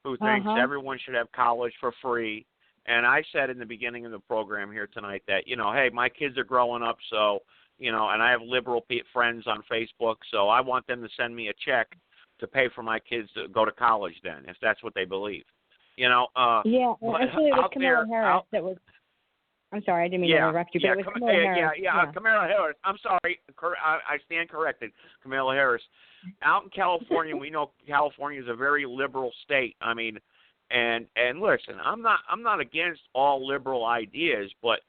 who thinks everyone should have college for free. And I said in the beginning of the program here tonight that hey, my kids are growing up, so and I have liberal friends on Facebook, so I want them to send me a check to pay for my kids to go to college. Then, if that's what they believe, Yeah, well, actually, it was Kamala Harris that was. I'm sorry, I didn't mean to interrupt you, but it was Kamala Harris. Kamala Harris. I'm sorry, I stand corrected. Kamala Harris. Out in California, we know California is a very liberal state. And listen, I'm not against all liberal ideas, but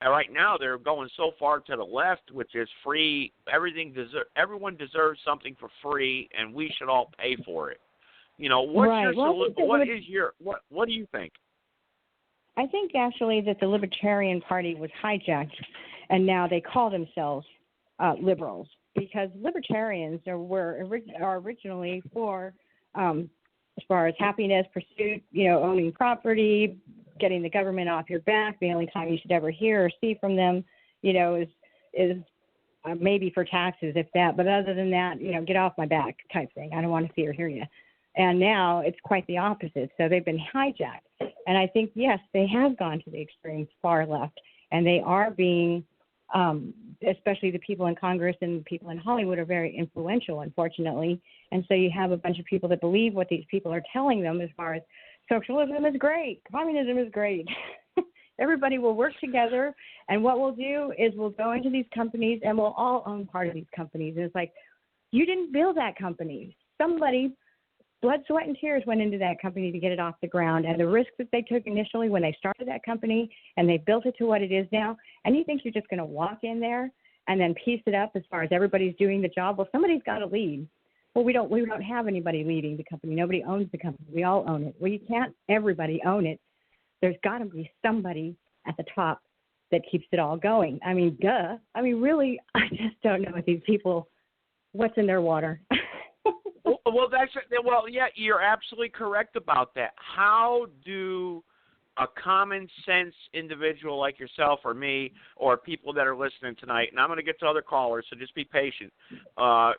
And right now, they're going so far to the left, which is free. Everyone deserves something for free, and we should all pay for it. You know, what do you think? I think actually that the Libertarian Party was hijacked, and now they call themselves liberals, because libertarians were originally for, as far as happiness, pursuit, owning property, getting the government off your back. The only time you should ever hear or see from them, is maybe for taxes, if that. But other than that, get off my back type thing. I don't want to see or hear you. And now it's quite the opposite. So they've been hijacked. And I think, yes, they have gone to the extreme far left, and they are being, especially the people in Congress and people in Hollywood are very influential, unfortunately. And so you have a bunch of people that believe what these people are telling them as far as socialism is great, communism is great. Everybody will work together, and what we'll do is we'll go into these companies and we'll all own part of these companies. And it's like, you didn't build that company. Somebody, blood, sweat, and tears went into that company to get it off the ground, and the risks that they took initially when they started that company and they built it to what it is now, and you think you're just going to walk in there and then piece it up as far as everybody's doing the job? Well, somebody's got to lead. Well, we don't have anybody leading the company. Nobody owns the company. We all own it. Well, you can't everybody own it. There's got to be somebody at the top that keeps it all going. I mean, duh. I mean, really, I just don't know with these people what's in their water. Yeah, you're absolutely correct about that. How do a common sense individual like yourself or me or people that are listening tonight, and I'm going to get to other callers, so just be patient. What's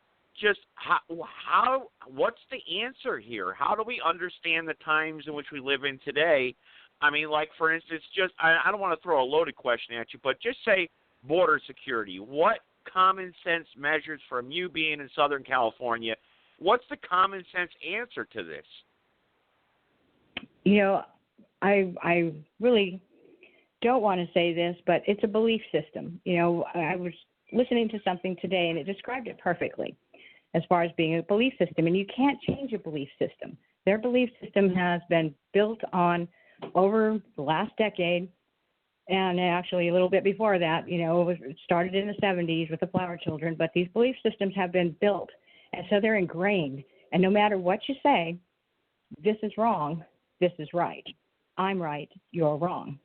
the answer here? How do we understand the times in which we live in today? I mean, like, for instance, I don't want to throw a loaded question at you, but just say border security. What common sense measures from you being in Southern California, what's the common sense answer to this? I really don't want to say this, but it's a belief system. I was listening to something today, and it described it perfectly as far as being a belief system. And you can't change a belief system. Their belief system has been built on over the last decade, and actually a little bit before that. It started in the 70s with the Flower Children, but these belief systems have been built, and so they're ingrained. And no matter what you say, this is wrong, this is right. I'm right, you're wrong.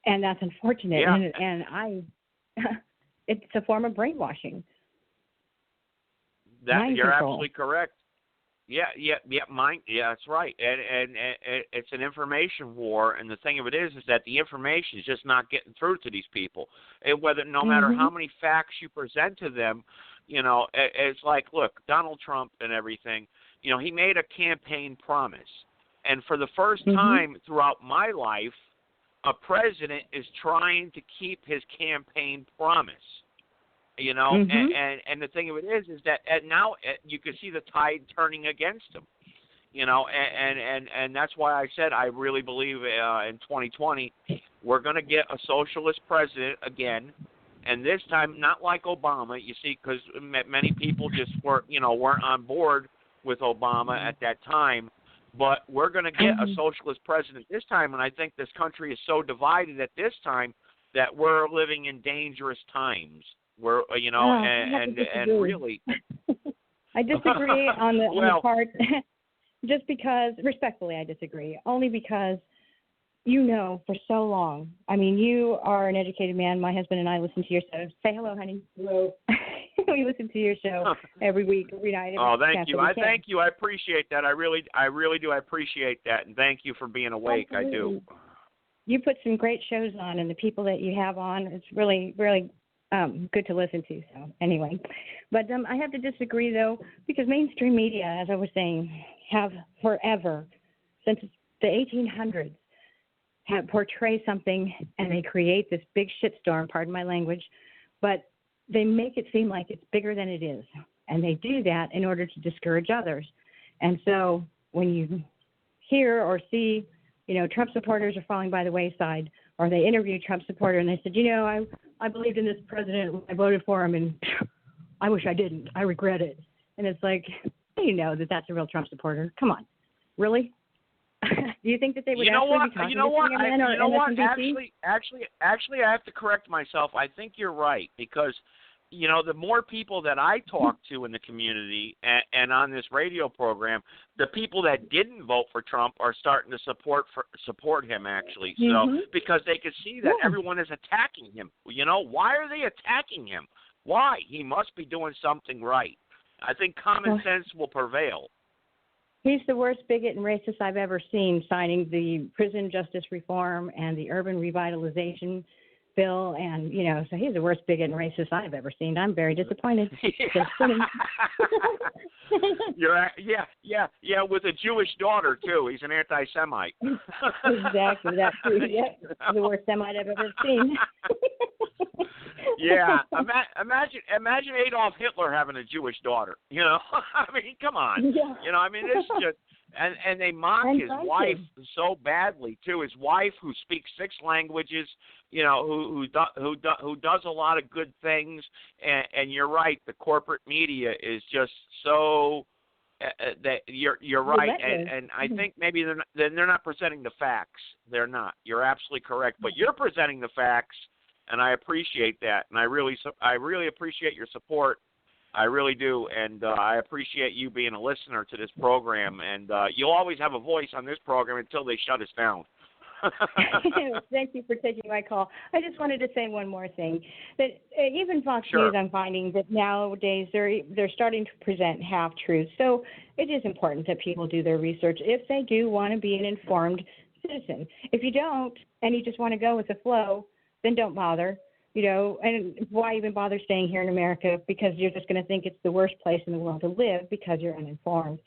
And that's unfortunate. Yeah. And it's a form of brainwashing. You're absolutely correct. Yeah, that's right. And it's an information war, and the thing of it is that the information is just not getting through to these people. No matter how many facts you present to them, it's like, look, Donald Trump and everything, he made a campaign promise. And for the first time throughout my life, a president is trying to keep his campaign promise. And the thing of it is that now you can see the tide turning against him, and that's why I said I really believe in 2020 we're going to get a socialist president again, and this time not like Obama, you see, because many people just weren't on board with Obama at that time, but we're going to get a socialist president this time, and I think this country is so divided at this time that we're living in dangerous times. We're, and really. I disagree on the part, just because, respectfully, I disagree. Only because, for so long. I mean, you are an educated man. My husband and I listen to your show. Say hello, honey. Hello. We listen to your show every week, every night. Thank you. Thank you. I appreciate that. I really do. I appreciate that, and thank you for being awake. Absolutely. I do. You put some great shows on, and the people that you have on, it's really, really good to listen to. So anyway, but I have to disagree though, because mainstream media, as I was saying, have forever, since the 1800s, have portray something, and they create this big shitstorm, pardon my language, but they make it seem like it's bigger than it is, and they do that in order to discourage others. And so when you hear or see, Trump supporters are falling by the wayside, or they interview a Trump supporter and they said, I believed in this president, I voted for him, and I wish I didn't. I regret it. And it's like, that's a real Trump supporter. Come on. Really? Do you think that they would you know actually what? be talking You know to what? CNN or You know what? MSNBC? Actually, I have to correct myself. I think you're right because, the more people that I talk to in the community and on this radio program, the people that didn't vote for Trump are starting to support him actually. So because they can see that everyone is attacking him. Why are they attacking him? Why? He must be doing something right. I think common sense will prevail. He's the worst bigot and racist I've ever seen, signing the prison justice reform and the urban revitalization bill, and so he's the worst bigot and racist I've ever seen. I'm very disappointed. Yeah, with a Jewish daughter too. He's an anti-Semite. Exactly that too. Yeah, the worst Semite I've ever seen. Yeah, imagine Adolf Hitler having a Jewish daughter. I mean, come on. Yeah. This is just and they mock his wife so badly too. His wife, who speaks 6 languages, who does a lot of good things. And you're right, the corporate media is just so. That you're right, and I think maybe they're not presenting the facts. They're not. You're absolutely correct, but you're presenting the facts. And I appreciate that, and I really appreciate your support. I really do, and I appreciate you being a listener to this program. And you'll always have a voice on this program until they shut us down. Thank you for taking my call. I just wanted to say one more thing. That even Fox News, I'm finding that nowadays they're starting to present half truths. So it is important that people do their research if they do want to be an informed citizen. If you don't, and you just want to go with the flow, then don't bother, and why even bother staying here in America? Because you're just going to think it's the worst place in the world to live because you're uninformed.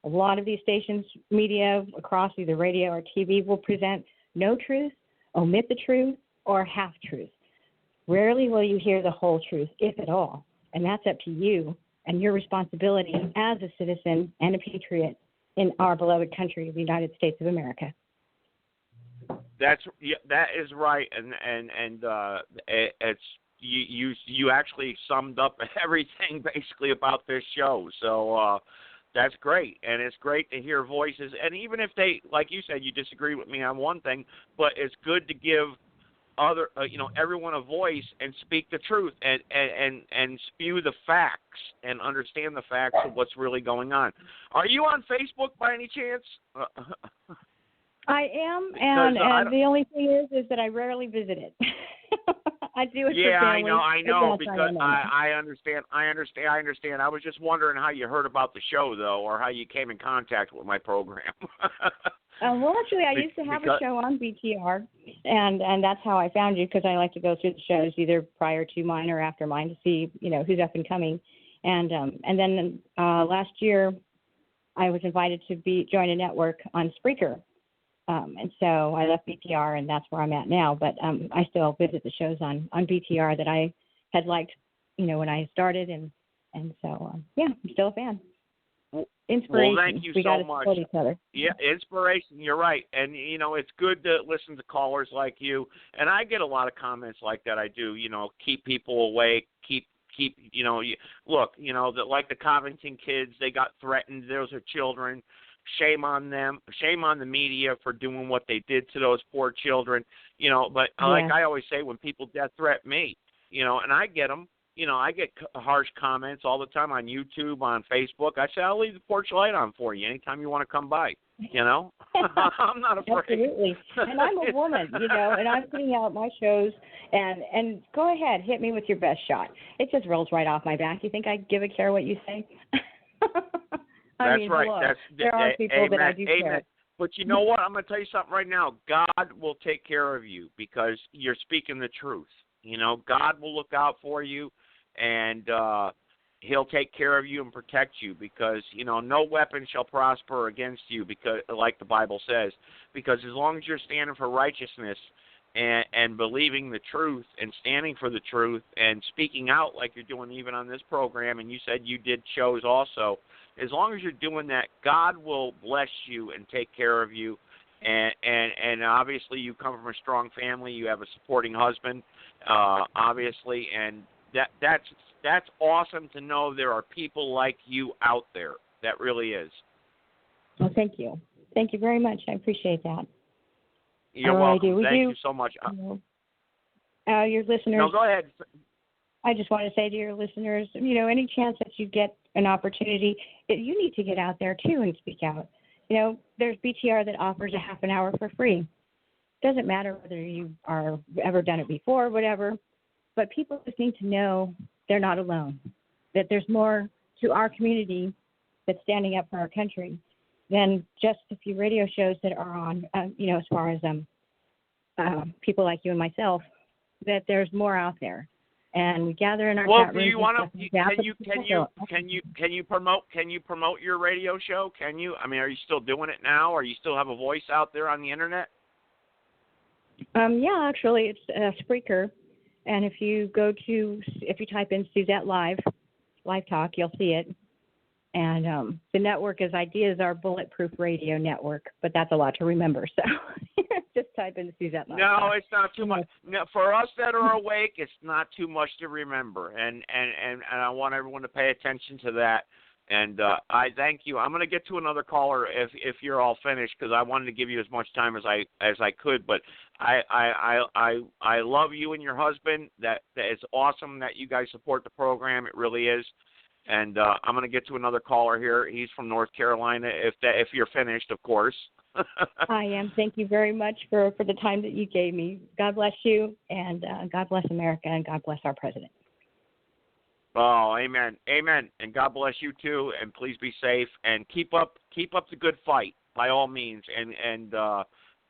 A lot of these stations, media across either radio or TV will present no truth, omit the truth, or half-truth. Rarely will you hear the whole truth, if at all, and that's up to you and your responsibility as a citizen and a patriot in our beloved country of the United States of America. That is right, and it's you actually summed up everything basically about this show. So that's great, and it's great to hear voices. And even if they, like you said, you disagree with me on one thing, but it's good to give other everyone a voice and speak the truth and spew the facts and understand the facts of what's really going on. Are you on Facebook by any chance? I am, and the only thing is that I rarely visit it. I do it for family. Yeah, I know, because I understand. I was just wondering how you heard about the show, though, or how you came in contact with my program. Well, actually, I used to have a show on BTR, and that's how I found you, because I like to go through the shows either prior to mine or after mine to see, who's up and coming. And then last year, I was invited to join a network on Spreaker. And so I left BTR, and that's where I'm at now. But I still visit the shows on BTR that I had liked, when I started. And so, I'm still a fan. Inspiration. Well, thank you we so gotta much. Support each other. Yeah, inspiration. You're right. And, it's good to listen to callers like you. And I get a lot of comments like that. I do, keep people awake, keep look, like the Covington kids, they got threatened. Those are children. Shame on them. Shame on the media for doing what they did to those poor children. But like I always say, when people death threat me, and I get them, I get harsh comments all the time on YouTube, on Facebook. I say, I'll leave the porch light on for you anytime you want to come by. I'm not afraid. Absolutely. And I'm a woman, and I'm putting out my shows. And go ahead, hit me with your best shot. It just rolls right off my back. You think I give a care what you say? That's right. Hello. There are people that I do care. But you know what? I'm going to tell you something right now. God will take care of you because you're speaking the truth. God will look out for you, and He'll take care of you and protect you because, no weapon shall prosper against you, because, like the Bible says, because as long as you're standing for righteousness and believing the truth and standing for the truth and speaking out like you're doing even on this program, and you said you did shows also, as long as you're doing that, God will bless you and take care of you. And obviously you come from a strong family. You have a supporting husband, obviously, and that's awesome to know there are people like you out there. That really is. Well, thank you. Thank you very much. I appreciate that. You're welcome. Thank you so much. Your listeners. No, go ahead. I just want to say to your listeners, any chance that you get an opportunity, you need to get out there too and speak out. There's BTR that offers a half an hour for free. Doesn't matter whether you are ever done it before, whatever, but people just need to know they're not alone, that there's more to our community that's standing up for our country than just a few radio shows that are on, as far as people like you and myself, that there's more out there. And we gather in our chat rooms. Do you want to? Can you promote your radio show? Can you? I mean, are you still doing it now? Or you still have a voice out there on the internet? Yeah, actually, it's Spreaker, and if you type in Suzette Live Talk, you'll see it. And the network is Ideas Are Bulletproof Radio Network, but that's a lot to remember. So just type in Suzette Live Talk. No, it's not too much. No, for us that are awake, it's not too much to remember, and I want everyone to pay attention to that. And I thank you. I'm going to get to another caller if you're all finished, because I wanted to give you as much time as I could. But I love you and your husband. That it's awesome that you guys support the program. It really is. And I'm going to get to another caller here. He's from North Carolina. If you're finished, of course. I am. Thank you very much for the time that you gave me. God bless you, and God bless America, and God bless our president. Oh, amen, amen, and God bless you too. And please be safe and keep up the good fight by all means. And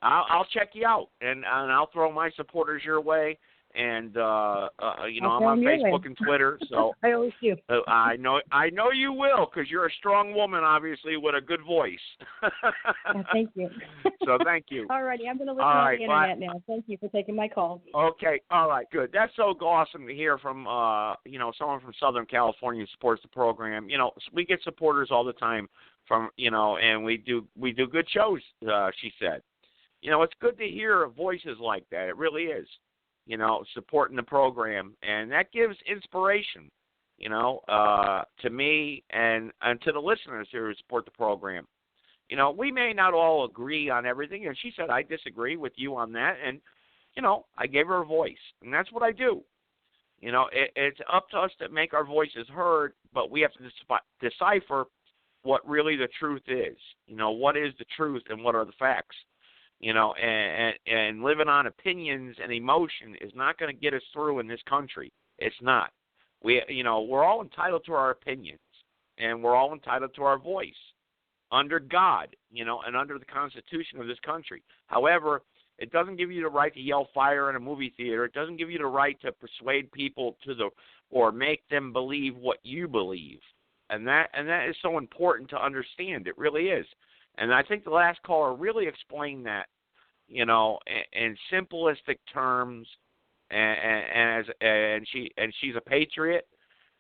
I'll check you out, and I'll throw my supporters your way. And I'm on Facebook and Twitter, so I always do. I know you will, because you're a strong woman, obviously, with a good voice. Thank you. So thank you. All righty, I'm going to listen on the internet now. Thank you for taking my call. Okay, all right, good. That's so awesome to hear from someone from Southern California who supports the program. We get supporters all the time from and we do good shows. She said, it's good to hear voices like that. It really is. Supporting the program, and that gives inspiration, to me and to the listeners who support the program. We may not all agree on everything, and she said, I disagree with you on that, and, I gave her a voice, and that's what I do. It's up to us to make our voices heard, but we have to decipher what really the truth is. What is the truth and what are the facts? And living on opinions and emotion is not going to get us through in this country. It's not. We're all entitled to our opinions, and we're all entitled to our voice under God, and under the Constitution of this country. However, it doesn't give you the right to yell fire in a movie theater. It doesn't give you the right to persuade people or make them believe what you believe. And that is so important to understand. It really is. And I think the last caller really explained that, in simplistic terms. And she's a patriot,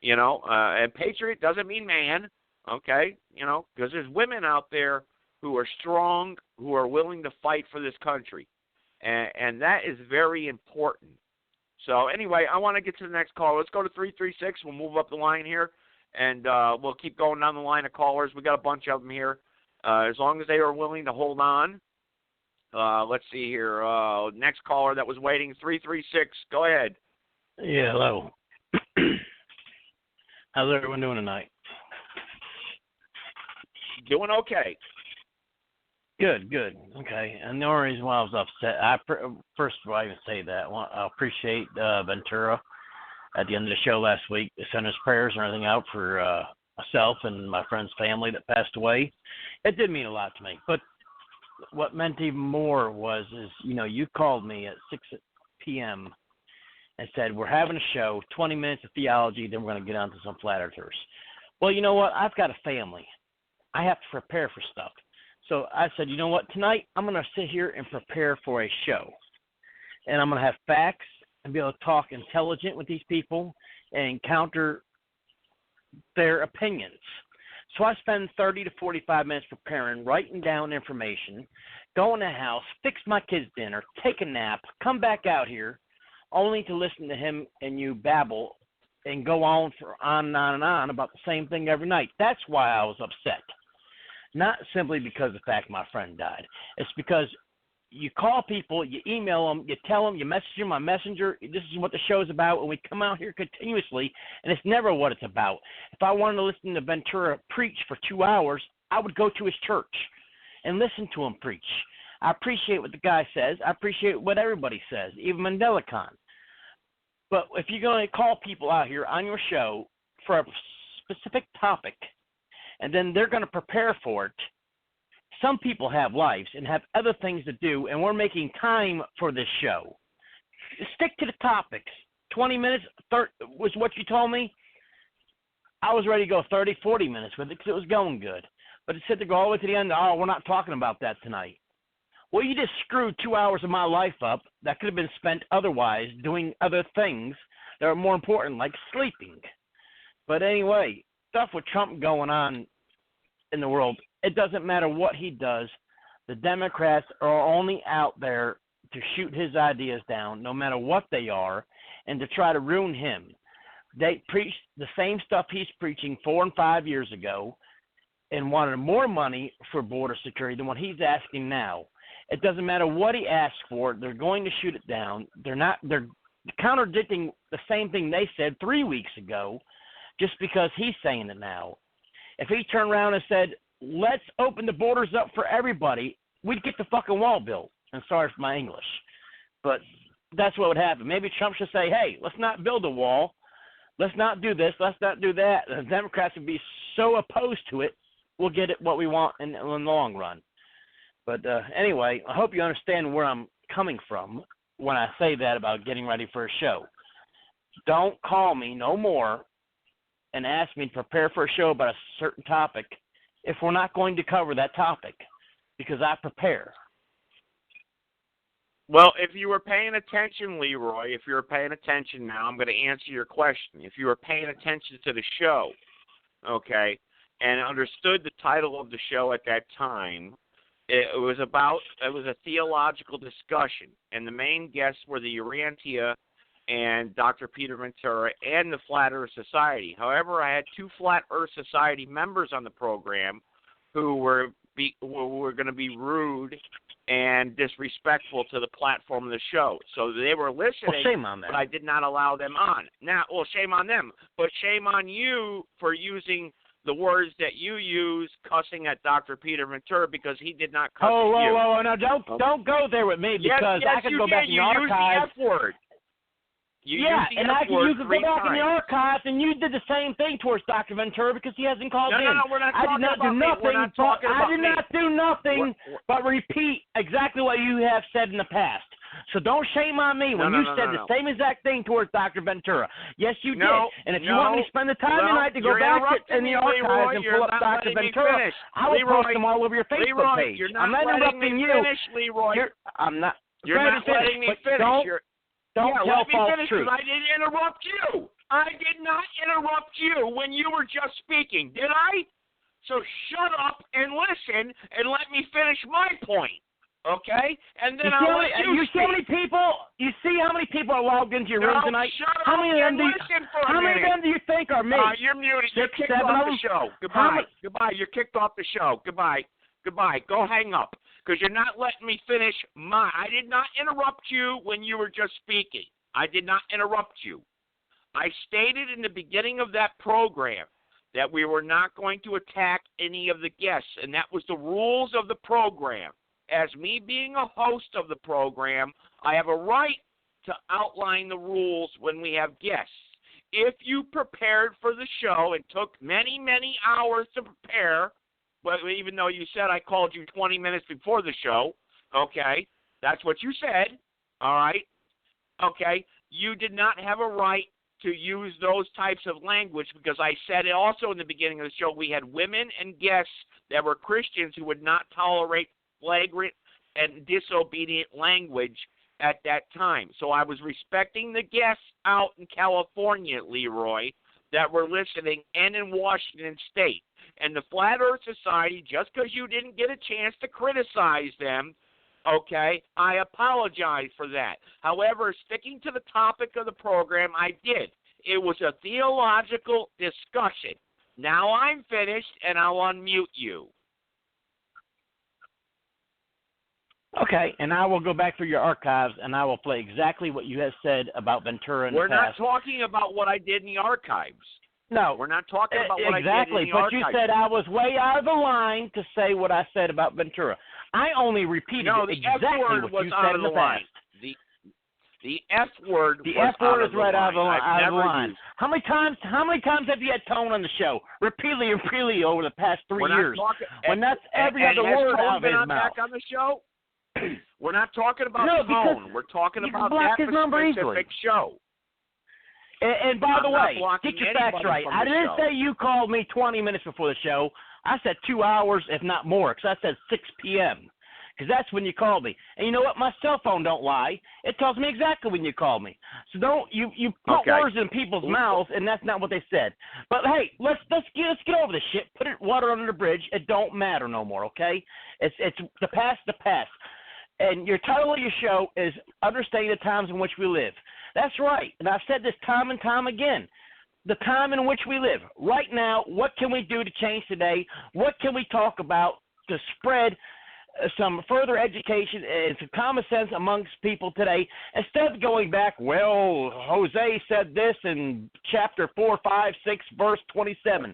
and patriot doesn't mean man, okay? Because there's women out there who are strong, who are willing to fight for this country, and that is very important. So anyway, I want to get to the next caller. Let's go to 336. We'll move up the line here, and we'll keep going down the line of callers. We got a bunch of them here. As long as they are willing to hold on. Let's see here. Next caller that was waiting, 336. Go ahead. Yeah, hello. How's everyone doing tonight? Doing okay. Good. Okay. And the only reason why I was upset, first of all, I even say that, I appreciate Ventura at the end of the show last week. They sent us prayers and everything out for myself and my friend's family that passed away. It did mean a lot to me. But what meant even more is you called me at 6 p.m. and said, we're having a show, 20 minutes of theology, then we're going to get on to some flat earthers. Well, you know what? I've got a family. I have to prepare for stuff. So I said, you know what? Tonight I'm going to sit here and prepare for a show. And I'm going to have facts and be able to talk intelligent with these people and counter their opinions. So I spend 30 to 45 minutes preparing, writing down information, go in the house, fix my kids' dinner, take a nap, come back out here, only to listen to him and you babble and go on and on about the same thing every night. That's why I was upset. not simply because of the fact my friend died. It's because you call people, you email them, you tell them, you message them on Messenger, this is what the show's about, and we come out here continuously, and it's never what it's about. If I wanted to listen to Ventura preach for 2 hours, I would go to his church and listen to him preach. I appreciate what the guy says. I appreciate what everybody says, even Mandelicon. But if you're going to call people out here on your show for a specific topic, and then they're going to prepare for it, some people have lives and have other things to do, and we're making time for this show. Stick to the topics. 20 minutes was what you told me. I was ready to go 30, 40 minutes with it because it was going good. But it said to go all the way to the end, we're not talking about that tonight. Well, you just screwed 2 hours of my life up that could have been spent otherwise doing other things that are more important, like sleeping. But anyway, stuff with Trump going on in the world, it doesn't matter what he does. The Democrats are only out there to shoot his ideas down, no matter what they are, and to try to ruin him. They preached the same stuff he's preaching 4 and 5 years ago and wanted more money for border security than what he's asking now. It doesn't matter what he asks for. They're going to shoot it down. They're contradicting the same thing they said 3 weeks ago just because he's saying it now. If he turned around and said, let's open the borders up for everybody, we'd get the fucking wall built. And sorry for my English. But that's what would happen. Maybe Trump should say, hey, let's not build a wall. Let's not do this. Let's not do that. The Democrats would be so opposed to it, we'll get it what we want in the long run. But anyway, I hope you understand where I'm coming from when I say that about getting ready for a show. Don't call me no more and ask me to prepare for a show about a certain topic if we're not going to cover that topic, because I prepare. Well, if you were paying attention, Leroy, if you were paying attention now, I'm going to answer your question. If you were paying attention to the show, okay, and understood the title of the show at that time, it was a theological discussion, and the main guests were the Urantia and Dr. Peter Ventura and the Flat Earth Society. However, I had 2 Flat Earth Society members on the program who were going to be rude and disrespectful to the platform of the show. So they were listening, well, shame on them. But I did not allow them on. Now, well, shame on them, but shame on you for using the words that you use, cussing at Dr. Peter Ventura, because he did not cuss at you. Oh, no, don't go there with me, because yes, I can go back in the archives. You used the F word. You can go back in the archives, and you did the same thing towards Dr. Ventura because he hasn't called in. No, we're not talking about me. We're not talking about me. I did not do nothing but repeat exactly what you have said in the past. So don't shame on me when you said the same exact thing towards Dr. Ventura. Yes, you did. And if you want me to spend the time tonight to go back in the archives and pull up Dr. Ventura, I will post them all over your Facebook page. I'm not interrupting you. Leroy. I'm not. You're not letting me finish. Don't tell let me false finish, truth. I didn't interrupt you. I did not interrupt you when you were just speaking, did I? So shut up and listen and let me finish my point, okay? And then I'll let you speak. You see how many people are logged into your room tonight? Shut how up many and listen for a minute. How many of them do you think are me? You're muted. You're 6, kicked 7 off of them? the show. Goodbye. You're kicked off the show. Goodbye. Go hang up. Because you're not letting me finish I did not interrupt you when you were just speaking. I did not interrupt you. I stated in the beginning of that program that we were not going to attack any of the guests, and that was the rules of the program. As me being a host of the program, I have a right to outline the rules when we have guests. If you prepared for the show and took many, many hours to prepare, well, even though you said I called you 20 minutes before the show, okay, that's what you said, all right, okay, you did not have a right to use those types of language because I said it also in the beginning of the show we had women and guests that were Christians who would not tolerate flagrant and disobedient language at that time. So I was respecting the guests out in California, Leroy, that were listening, and in Washington State. And the Flat Earth Society, just because you didn't get a chance to criticize them, okay, I apologize for that. However, sticking to the topic of the program, I did. It was a theological discussion. Now I'm finished, and I'll unmute you. Okay, and I will go back through your archives, and I will play exactly what you have said about Ventura in We're the past. not talking about what I did in the archives. No. We're not talking about what exactly, I did in the archives. but you said I was way out of the line to say what I said about Ventura. I only repeated exactly what you said in the past. The F word the was F word out is right out of the line. Used. How many times have you had Tone on the show? Repeatedly over the past 3 years. When that's every other word out of his mouth. Back on the show? We're not talking about Tone. We're talking about block that his number specific show. And by the way, get your facts anybody right. from I the didn't show. say you called me 20 minutes before the show. I said 2 hours, if not more, because I said 6 p.m. Because that's when you called me. And you know what? My cell phone don't lie. It tells me exactly when you call me. So don't you put words in people's mouths, and that's not what they said. But hey, let's get over this shit. Put it water under the bridge. It don't matter no more. Okay? It's the past. And your title of your show is Understanding the Times in Which We Live. That's right. And I've said this time and time again. The time in which we live. Right now, what can we do to change today? What can we talk about to spread some further education and some common sense amongst people today, instead of going back, well, Jose said this in chapter 4, 5, 6, verse 27.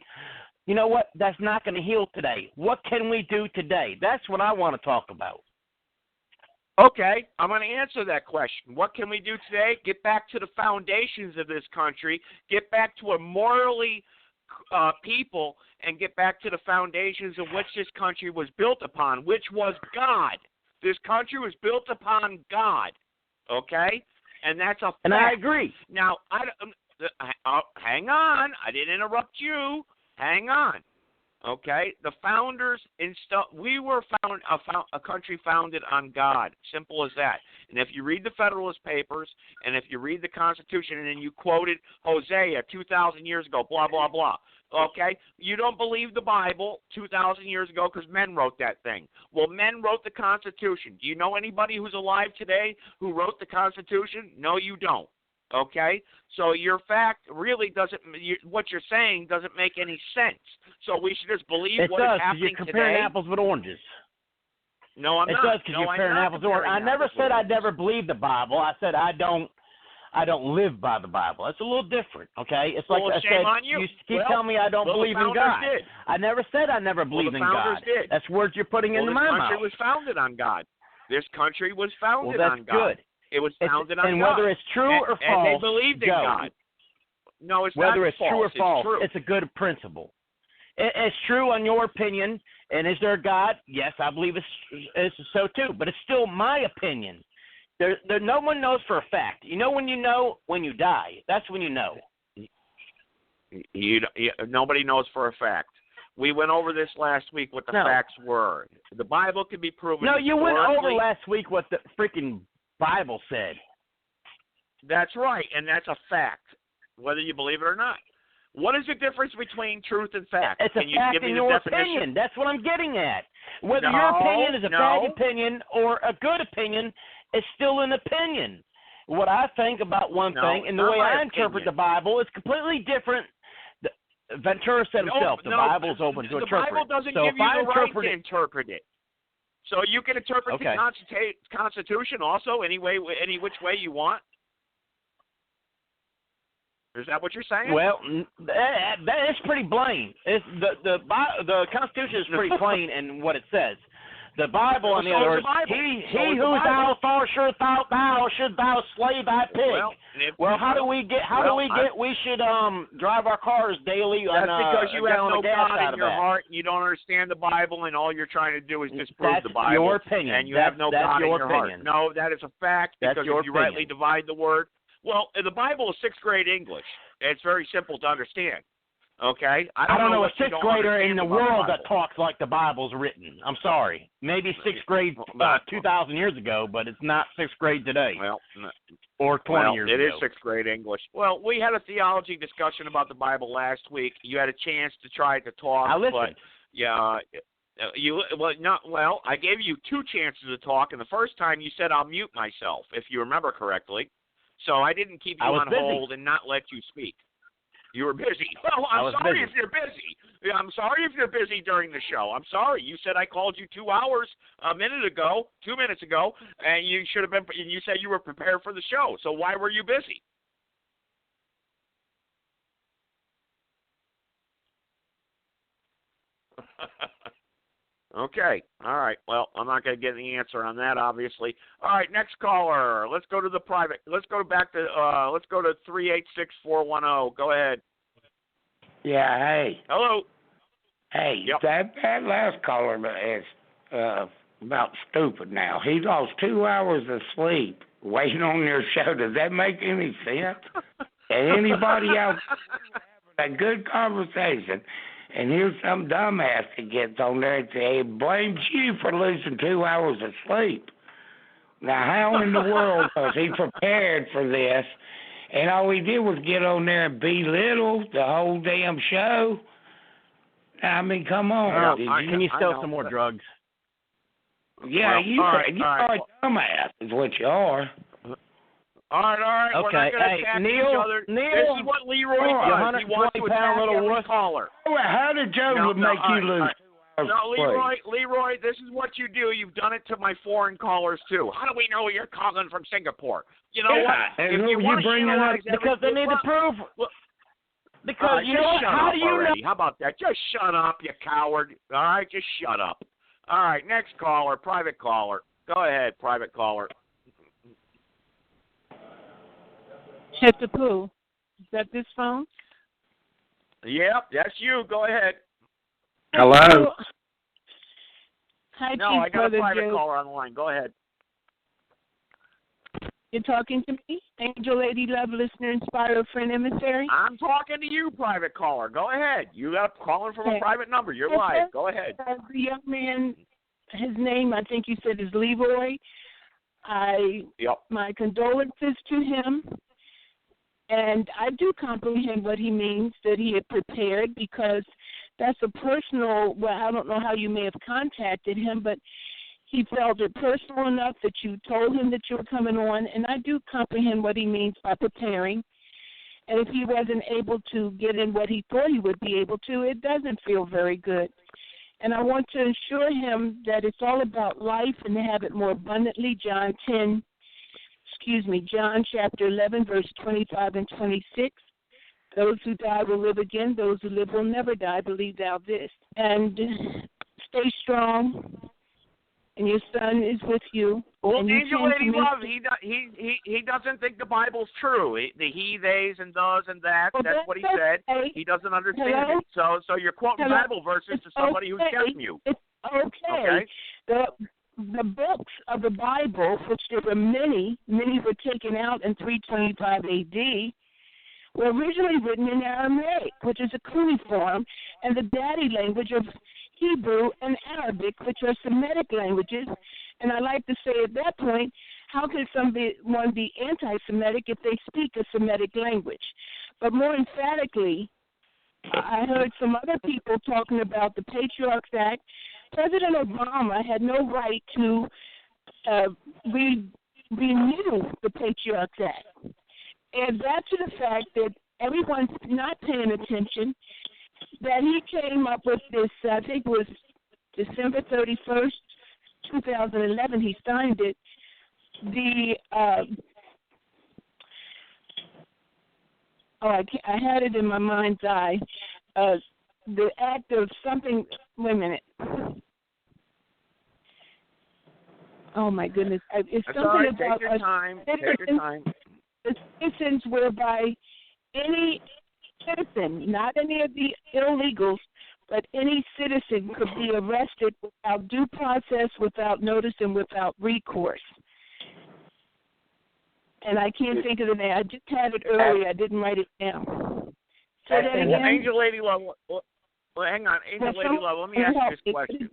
You know what? That's not going to heal today. What can we do today? That's what I want to talk about. Okay, I'm going to answer that question. What can we do today? Get back to the foundations of this country. Get back to a morally people and get back to the foundations of which this country was built upon, which was God. This country was built upon God, okay? And that's a fact. And I agree. Now, hang on. I didn't interrupt you. Hang on. Okay? The founders we were a country founded on God. Simple as that. And if you read the Federalist Papers and if you read the Constitution and then you quoted Hosea 2,000 years ago, blah, blah, blah, okay? You don't believe the Bible 2,000 years ago because men wrote that thing. Well, men wrote the Constitution. Do you know anybody who's alive today who wrote the Constitution? No, you don't. Okay? So your fact really what you're saying doesn't make any sense. So we should just believe what is happening today. You're comparing apples with oranges. No, I'm not. It does because you're comparing apples with oranges. I never said I never believed the Bible. I said I don't live by the Bible. That's a little different, okay? It's like I said, you keep telling me I don't believe in God. Did. I never said I never believed in God. Did. That's words you're putting into my mouth. This country was founded on God. This country was founded on God. Good. It was founded on God. And whether it's true or false, and they believed in God. No, it's not false. Whether it's true or false, it's true. It's a good principle. It's true on your opinion. And is there a God? Yes, I believe it's so too. But it's still my opinion. No one knows for a fact. You know when you die. That's when you know. Nobody knows for a fact. We went over this last week what the facts were. The Bible can be proven. No, you went over last week what the freaking Bible said. That's right, and that's a fact, whether you believe it or not. What is the difference between truth and fact? It's a fact in your opinion. That's what I'm getting at. Whether your opinion is a bad opinion or a good opinion, it's still an opinion. What I think about one thing and the way I interpret the Bible is completely different. Ventura said himself, the Bible is open to interpret. The Bible doesn't give you the right to interpret it. So you can interpret the Constitution also any which way you want. Is that what you're saying? Well, that is pretty plain. The Constitution is pretty plain in what it says. The Bible, on the other words, he whose thou shalt thou should thou slay thy pig. Well, how do we get? We should drive our cars daily. That's because you have no God in your heart. You don't understand the Bible, and all you're trying to do is disprove the Bible. Your opinion. And you have no God in your heart. Opinion. No, that is a fact. Because if you rightly divide the word, well, the Bible is 6th grade English. It's very simple to understand. Okay? I don't know a 6th grader in the world that talks like the Bible's written. I'm sorry. Maybe 6th grade 2,000 years ago, but it's not 6th grade today. Well, or 20 years ago. It is 6th grade English. Well, we had a theology discussion about the Bible last week. You had a chance to try to talk. I listened. But, yeah. I gave you 2 chances to talk, and the first time you said I'll mute myself, if you remember correctly. So I didn't keep you on hold and not let you speak. You were busy. Well, I'm sorry if you're busy, I'm sorry if you're busy during the show. I'm sorry. You said I called you 2 hours 2 minutes ago, and you should have been. And you said you were prepared for the show. So why were you busy? Okay. All right. Well, I'm not going to get any answer on that, obviously. All right. Next caller. Let's go to the private. Let's go back to. Let's go to 386-410. Go ahead. Yeah. Hey. Hello. Hey. Yep. That last caller is about stupid. Now he lost 2 hours of sleep waiting on your show. Does that make any sense? And anybody else having a good conversation? And here's some dumbass that gets on there and say, blames you for losing 2 hours of sleep. Now, how in the world was he prepared for this? And all he did was get on there and belittle the whole damn show. I mean, come on. Can you sell some more drugs? Yeah, you are a dumbass is what you are. All right. Okay. We're not going to attack each other. This is what Leroy does. He wants to attack every caller. How did Joe make you lose 2 hours? No, Leroy, this is what you do. You've done it to my foreign callers, too. How do we know you're calling from Singapore? You know what? And if you want to analyze because they need to prove. Because you know how do you already. know? How about that? Just shut up, you coward. All right, just shut up. All right, next caller, private caller. Go ahead, private caller. Hit the poo. Is that this phone? Yep, that's you. Go ahead. Hello. Hi, no, I got a private Joe. caller on the line. Go ahead. You're talking to me? Angel, lady, love, listener, inspirer, friend, emissary? I'm talking to you, private caller. Go ahead. You got a calling from a private number. You're live. Go ahead. The young man, his name, I think you said, is Leroy. My condolences to him. And I do comprehend what he means, that he had prepared, because that's a personal, well, I don't know how you may have contacted him, but he felt it personal enough that you told him that you were coming on, and I do comprehend what he means by preparing. And if he wasn't able to get in what he thought he would be able to, it doesn't feel very good. And I want to assure him that it's all about life and to have it more abundantly. John chapter 11, verse 25 and 26. Those who die will live again. Those who live will never die. Believe thou this. And stay strong. And your son is with you. Well, and Angel Lady Love, he doesn't think the Bible's true. The he, theys, and does, and that. Well, that's what he said. He doesn't understand it. So you're quoting Bible verses to somebody who's guessing you. It's okay. The books of the Bible, which there were many were taken out in 325 A.D., were originally written in Aramaic, which is a cuneiform, and the daddy language of Hebrew and Arabic, which are Semitic languages. And I like to say at that point, how can someone be anti-Semitic if they speak a Semitic language? But more emphatically, I heard some other people talking about the Patriarchs Act. President Obama had no right to renew the Patriarchs Act. And that to the fact that everyone's not paying attention, that he came up with this, I think it was December 31st, 2011, he signed it, I had it in my mind's eye, the act of something, wait a minute. Oh, my goodness. It's That's something all right. about Take your time. Take your time. The citizens whereby any citizen, not any of the illegals, but any citizen could be arrested without due process, without notice, and without recourse. And I can't think of the name. I just had it earlier. I didn't write it down. Say that again. Angel Lady Love, well, hang on. Angel Lady Love, let me ask you this question.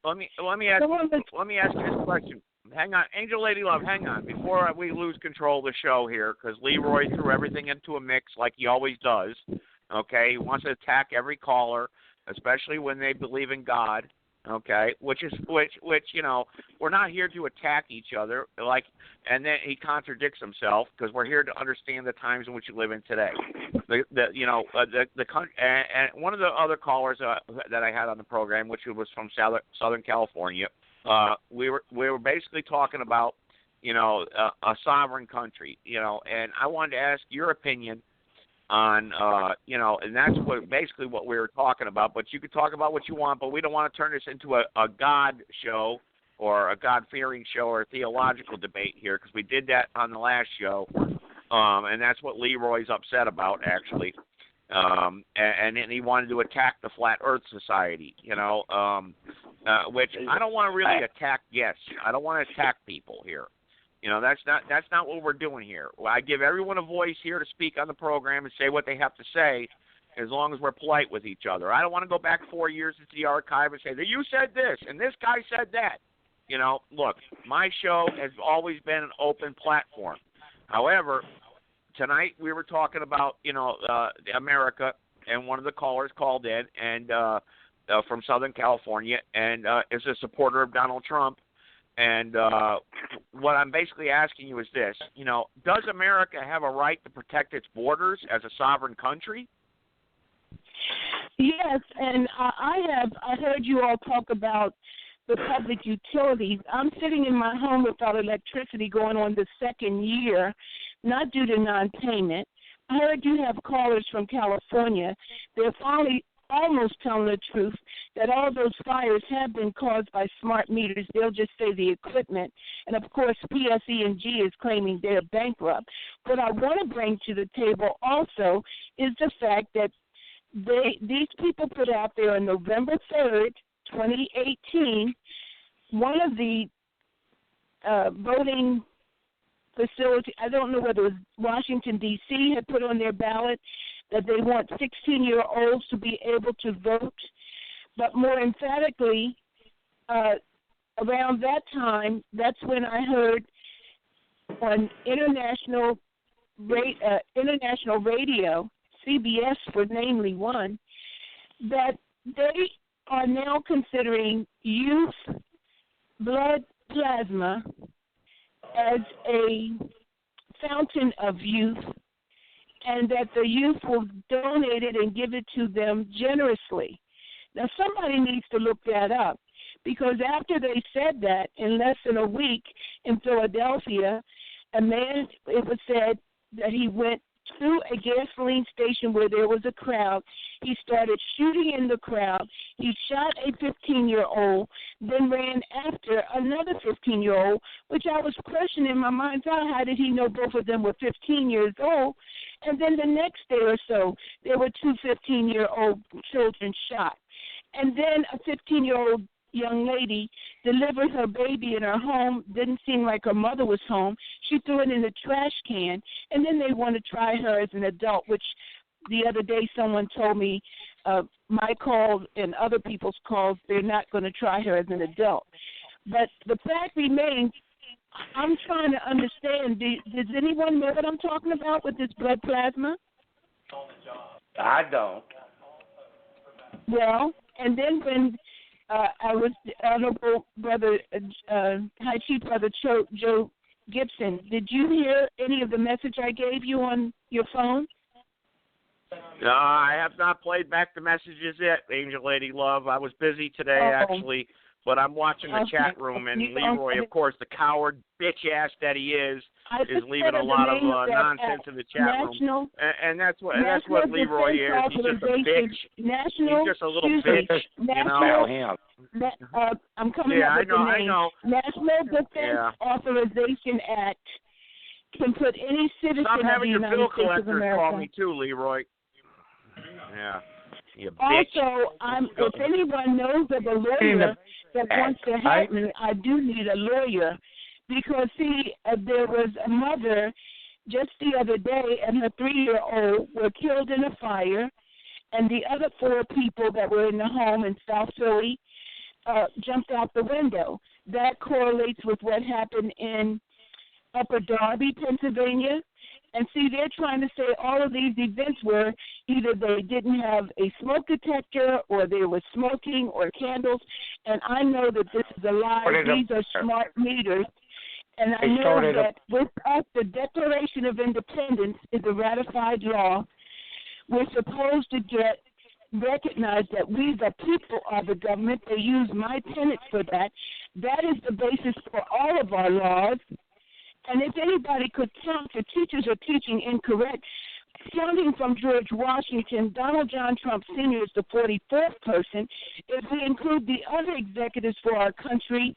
Let me ask you this question. Hang on. Angel Lady Love, hang on. Before we lose control of the show here, because Leroy threw everything into a mix like he always does. Okay? He wants to attack every caller, especially when they believe in God. okay, which you know, we're not here to attack each other, like, and then he contradicts himself because we're here to understand the times in which you live in today. And one of the other callers that I had on the program, which was from Southern California, we were basically talking about, you know, a sovereign country, you know, and I wanted to ask your opinion on, you know, and that's basically what we were talking about. But you can talk about what you want, but we don't want to turn this into a God show or a God-fearing show or a theological debate here, because we did that on the last show, and that's what Leroy's upset about, actually. And he wanted to attack the Flat Earth Society, you know, which I don't want to really attack guests. I don't want to attack people here. You know, that's not what we're doing here. I give everyone a voice here to speak on the program and say what they have to say, as long as we're polite with each other. I don't want to go back 4 years into the archive and say that you said this and this guy said that. You know, look, my show has always been an open platform. However, tonight we were talking about, you know, America, and one of the callers called in and from Southern California and is a supporter of Donald Trump. And what I'm basically asking you is this, you know, does America have a right to protect its borders as a sovereign country? Yes, and I heard you all talk about the public utilities. I'm sitting in my home without electricity going on the second year, not due to non-payment. I heard you have callers from California. They're finally almost telling the truth that all those fires have been caused by smart meters. They'll just say the equipment. And, of course, PSE&G is claiming they're bankrupt. What I want to bring to the table also is the fact that these people put out there on November 3rd, 2018, one of the voting facility, I don't know whether it was Washington, D.C., had put on their ballot that they want 16-year-olds to be able to vote. But more emphatically, around that time, that's when I heard on international radio, CBS for namely one, that they are now considering youth blood plasma as a fountain of youth, and that the youth will donate it and give it to them generously. Now, somebody needs to look that up, because after they said that, in less than a week in Philadelphia, a man, it was said that he went to a gasoline station where there was a crowd. He started shooting in the crowd. He shot a 15-year-old, then ran after another 15-year-old, which I was questioning in my mind's eye, how did he know both of them were 15 years old? And then the next day or so, there were two 15-year-old children shot. And then a 15-year-old young lady delivered her baby in her home. Didn't seem like her mother was home. She threw it in the trash can, and then they want to try her as an adult, which the other day someone told me my call and other people's calls, they're not going to try her as an adult. But the fact remains, I'm trying to understand, does anyone know what I'm talking about with this blood plasma? I don't. Well, and then when I was Honorable Brother, High Chief Brother Joe Gibson, did you hear any of the message I gave you on your phone? I have not played back the messages yet, Angel Lady Love. I was busy today, actually, but I'm watching the chat room, and Leroy, of course, the coward bitch-ass that he is leaving a lot of nonsense in the chat room. And that's what Leroy is. He's just a bitch. He's just a little bitch, you know. I'm coming up with the name. I know. National Defense Authorization Act can put any citizen of the United States of America. Call me too, Leroy. Yeah. You bitch. Also, if anyone knows of a lawyer that wants to help me, I do need a lawyer. Because, see, there was a mother just the other day, and her 3-year-old were killed in a fire, and the other 4 people that were in the home in South Philly jumped out the window. That correlates with what happened in Upper Darby, Pennsylvania, And see, they're trying to say all of these events were either they didn't have a smoke detector or there was smoking or candles. And I know that this is a lie. These are smart meters. And I know that with us, the Declaration of Independence is a ratified law. We're supposed to recognize that we, the people, are the government. They use my tenets for that. That is the basis for all of our laws. And if anybody could count, the teachers are teaching incorrect. Starting from George Washington, Donald John Trump Sr. is the 44th person. If we include the other executives for our country,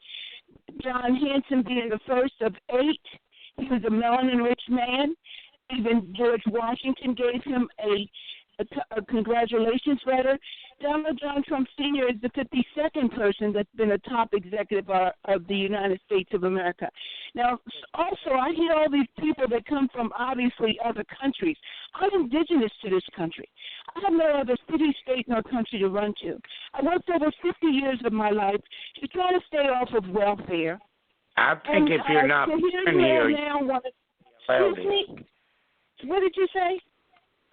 John Hanson being the first of 8, he was a melanin-rich man. Even George Washington gave him a congratulations letter. Donald John Trump Sr. is the 52nd person that's been a top executive of the United States of America. Now, also, I hear all these people that come from, obviously, other countries. I'm indigenous to this country. I have no other city, state, nor country to run to. I worked over 50 years of my life to try to stay off of welfare. I think if you're not born here, excuse me? What did you say?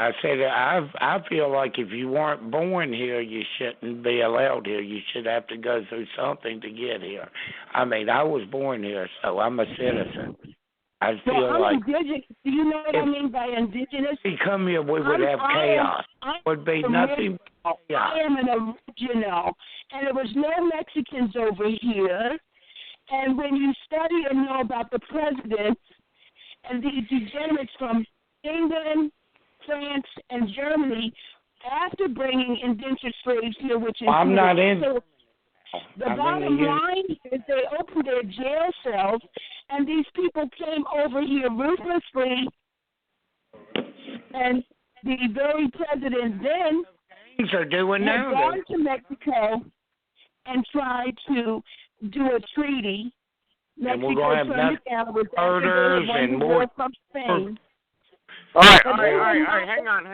I said I feel like if you weren't born here, you shouldn't be allowed here. You should have to go through something to get here. I mean, I was born here, so I'm a citizen. I feel I'm like indigenous. Do you know what I mean by indigenous? If we come here, we would have chaos. Would be nothing but chaos. I am an original, and there was no Mexicans over here. And when you study and know about the presidents and these degenerates from England, France, and Germany, after bringing indentured slaves here, which is I'm not in. The bottom line is they opened their jail cells, and these people came over here ruthlessly, and the very president then things are doing had now. gone to Mexico and tried to do a treaty. And we're Mexico going to have murders and more. From Spain. All right, hang on.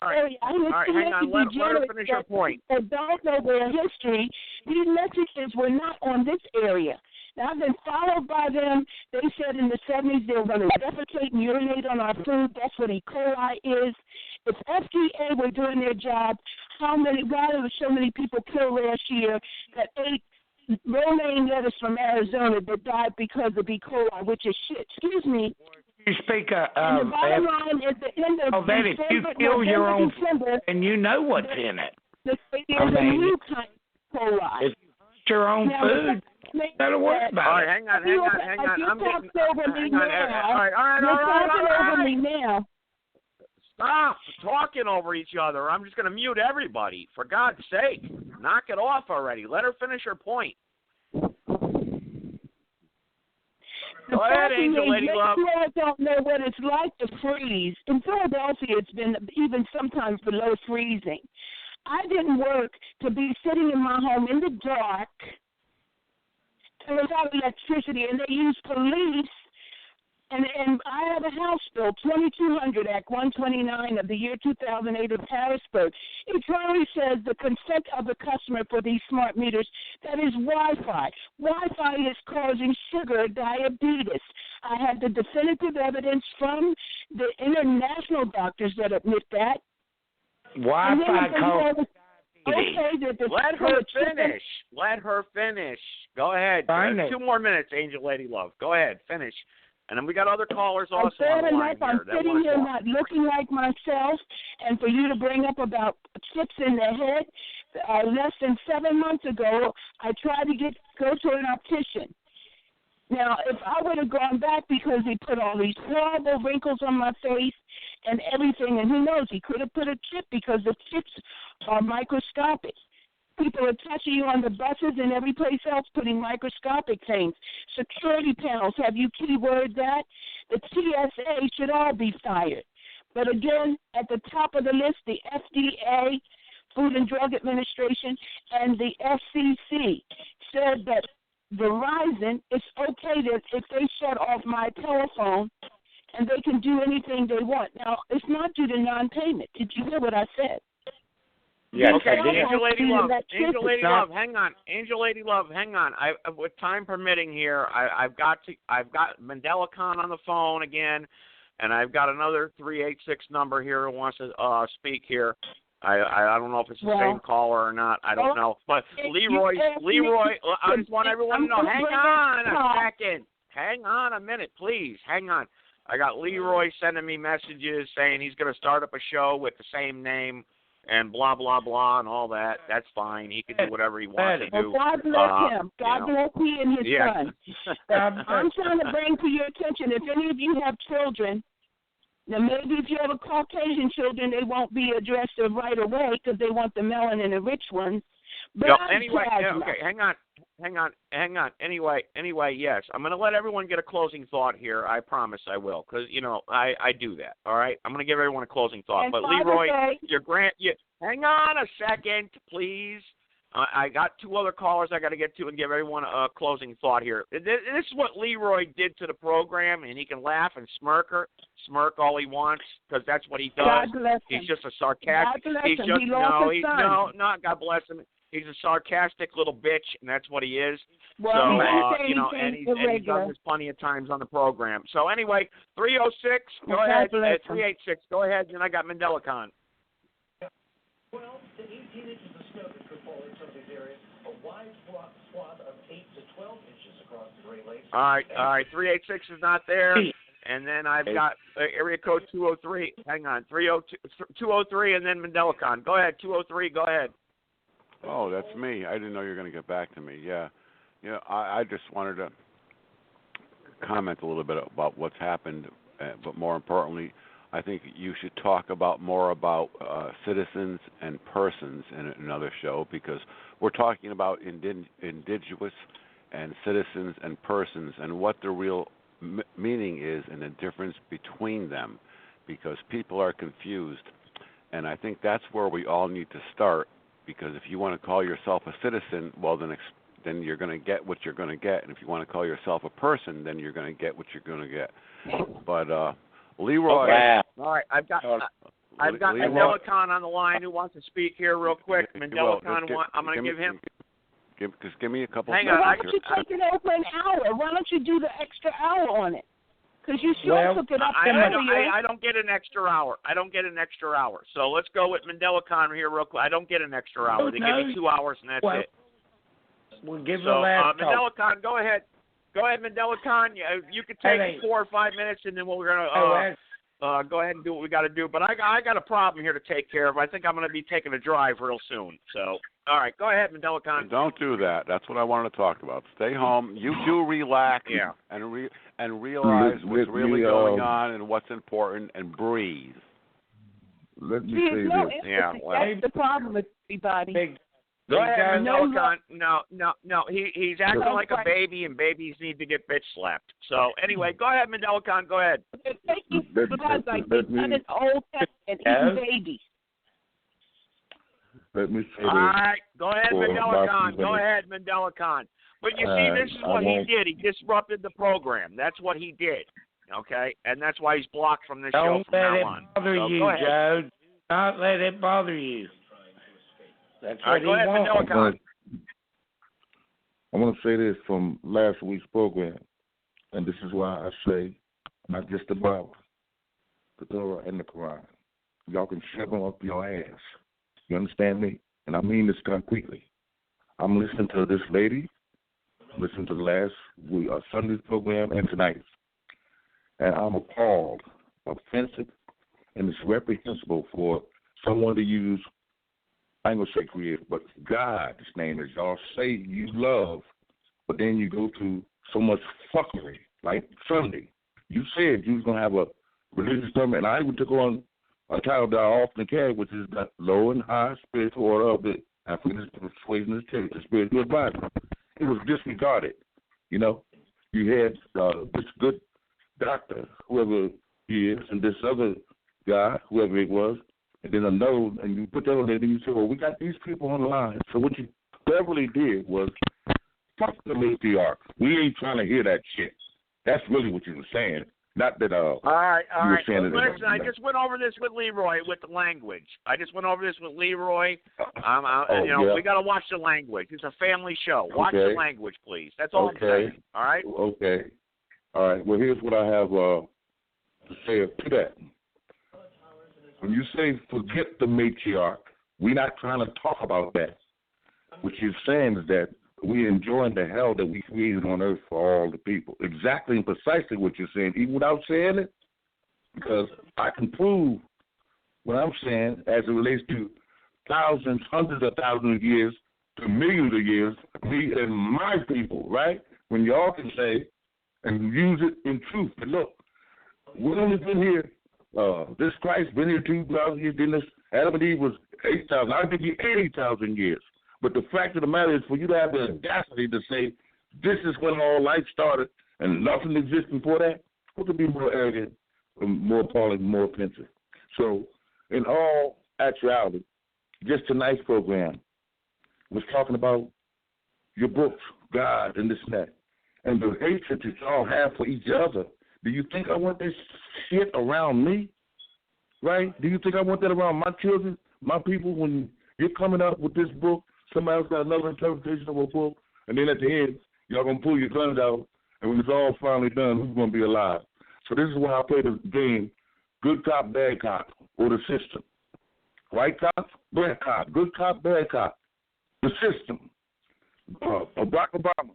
All right, hang on, let her finish her point. That don't know their history, these Mexicans were not on this area. Now, I've been followed by them. They said in the 70s they were going to defecate and urinate on our food. That's what E. coli is. If FDA were doing their job, why there were so many people killed last year that ate romaine lettuce from Arizona that died because of E. coli, which is shit. Excuse me. You speak and the bottom line is the end of December, if you kill your own food, and you know what's in it. There's a new kind of coli. If you eat your own food, that'll work about it. All right, hang on. I'm getting over me now. Stop talking over each other. I'm just going to mute everybody. For God's sake, knock it off already. Let her finish her point. Go ahead, Angel Lady Love. I don't know what it's like to freeze. In Philadelphia, it's been even sometimes below freezing. I didn't work to be sitting in my home in the dark and without electricity, and they use police. And I have a House bill, 2200 Act 129 of the year 2008 of Harrisburg. It clearly says the consent of the customer for these smart meters, that is Wi-Fi. Wi-Fi is causing sugar diabetes. I have the definitive evidence from the international doctors that admit that. Wi-Fi causes Let her finish. Go ahead. 2 more minutes, Angel Lady Love. Go ahead. Finish. And then we got other callers also on the line here. I'm sitting here not looking like myself, and for you to bring up about chips in the head, less than 7 months ago, I tried to go to an optician. Now, if I would have gone back because he put all these horrible wrinkles on my face and everything, and who knows, he could have put a chip because the chips are microscopic. People are touching you on the buses and every place else, putting microscopic things. Security panels, have you keyword that? The TSA should all be fired. But again, at the top of the list, the FDA, Food and Drug Administration, and the FCC said that Verizon, it's okay that if they shut off my telephone and they can do anything they want. Now, it's not due to non-payment. Did you hear what I said? Yes, okay, Angel Lady Love, hang on. Angel Lady Love, hang on. With time permitting here, I've got MandelaCon on the phone again. And I've got another 386 number here who wants to speak here. I don't know if it's the same caller or not. I don't know. But Leroy, I just want everyone to know. Hang on a second. Hang on a minute, please. Hang on. I got Leroy sending me messages saying he's going to start up a show with the same name and blah, blah, blah, and all that. That's fine. He can do whatever he wants to do. Well, God bless him. God bless he and his son. I'm trying to bring to your attention, if any of you have children, now, maybe if you have a Caucasian children, they won't be addressed right away because they want the melon and the rich ones. But anyway, okay, hang on. Anyway, yes. I'm going to let everyone get a closing thought here. I promise I will because, I do that, all right? I'm going to give everyone a closing thought. And but, Leroy, hang on a second, please. I got two other callers I got to get to and give everyone a closing thought here. This is what Leroy did to the program, and he can laugh and smirk all he wants because that's what he does. God bless him. He's just a sarcastic. God bless him. He lost his son. Not God bless him. He's a sarcastic little bitch, and that's what he is. Well, and he's done this plenty of times on the program. So anyway, 306, go ahead. 386, go ahead. And I got Mandela Khan. 12 to 18 inches of snow that could fall in some of these areas. A wide swath of 8 to 12 inches across the Great Lakes. All right. 386 is not there. And then I've got area code 203. Hang on. 203 and then Mandela Khan. Go ahead. 203, go ahead. Oh, that's me. I didn't know you were going to get back to me. Yeah. I just wanted to comment a little bit about what's happened, but more importantly, I think you should talk more about citizens and persons in another show because we're talking about indigenous and citizens and persons and what the real meaning is and the difference between them because people are confused. And I think that's where we all need to start because if you want to call yourself a citizen, well, then you're going to get what you're going to get. And if you want to call yourself a person, then you're going to get what you're going to get. But Leroy. All right, I've got Mandela Khan on the line who wants to speak here real quick. Mandela Khan, I'm going to give him. Just give me a couple. Hang on. Why don't you take it over an hour? Why don't you do the extra hour on it? Because you sure took it up I don't get an extra hour. So let's go with Mandela Khan here real quick. I don't get an extra hour. They give me 2 hours and that's it. We'll give the last Mandela Khan, go ahead. Go ahead, Mandela Khan. You can take 4 or 5 minutes, and then we're going to go ahead and do what we got to do. But I got a problem here to take care of. I think I'm going to be taking a drive real soon. So, all right, go ahead, Mandela Khan. Don't do that. That's what I wanted to talk about. Stay home. You do relax and realize what's really going on and what's important and breathe. Let me say this. That's the problem with everybody. Go ahead, Mandela Khan. No. He's acting like a baby, and babies need to get bitch slapped. So anyway, go ahead, Mandela Khan. Go ahead. Thank you for that. It's Old Testament eating babies. Let me say All right, go ahead, Mandela Khan. Go ahead, Mandela Khan. But you see, this is what he did. He disrupted the program. That's what he did. Okay, and that's why he's blocked from this show from now on. Don't let it bother you, Joe. Don't let it bother you. That's what he wants. I want to say this from last week's program, and this is why I say not just the Bible, the Torah and the Quran. Y'all can shove them up your ass. You understand me? And I mean this concretely. I'm listening to this lady, listening to the last Sunday's program and tonight's, and I'm appalled, offensive, and it's reprehensible for someone to use, I ain't going to say creative, but God's name is y'all say you love, but then you go to so much fuckery, like Sunday. You said you was going to have a religious sermon, and I even took on a title that I often carry, which is the low and high spiritual order of the African persuasion church, the spiritual advisor. It was disregarded, You had this good doctor, whoever he is, and this other guy, whoever it was, and then another, and you put that on there, and you say, well, we got these people on the line. So what you cleverly did was, fuck the matriarch. We ain't trying to hear that shit. That's really what you were saying. Not that, all right. Listen, I just went over this with Leroy with the language. We got to watch the language. It's a family show. Watch the language, please. That's all I'm saying. All right? Okay. All right. Well, here's what I have to say to that. When you say forget the matriarch, we're not trying to talk about that. What you're saying is that we're enjoying the hell that we created on earth for all the people. Exactly and precisely what you're saying, even without saying it, because I can prove what I'm saying as it relates to thousands, hundreds of thousands of years to millions of years, me and my people, right? When y'all can say and use it in truth. But look, we've only been here, this Christ been here 2,000 years, then this Adam and Eve was 8,000. I think 80,000 years. But the fact of the matter is for you to have the audacity to say this is when all life started and nothing existed before that, what could be more arrogant, more appalling, more offensive? So in all actuality, just tonight's program was talking about your books, God, and this and that, and the hatred that y'all have for each other. Do you think I want this shit around me? Right? Do you think I want that around my children, my people? When you're coming up with this book, somebody else got another interpretation of a book, and then at the end, y'all going to pull your guns out, and when it's all finally done, who's going to be alive? So this is why I play the game, good cop, bad cop, or the system. White cop, black cop, good cop, bad cop, the system. Barack Obama,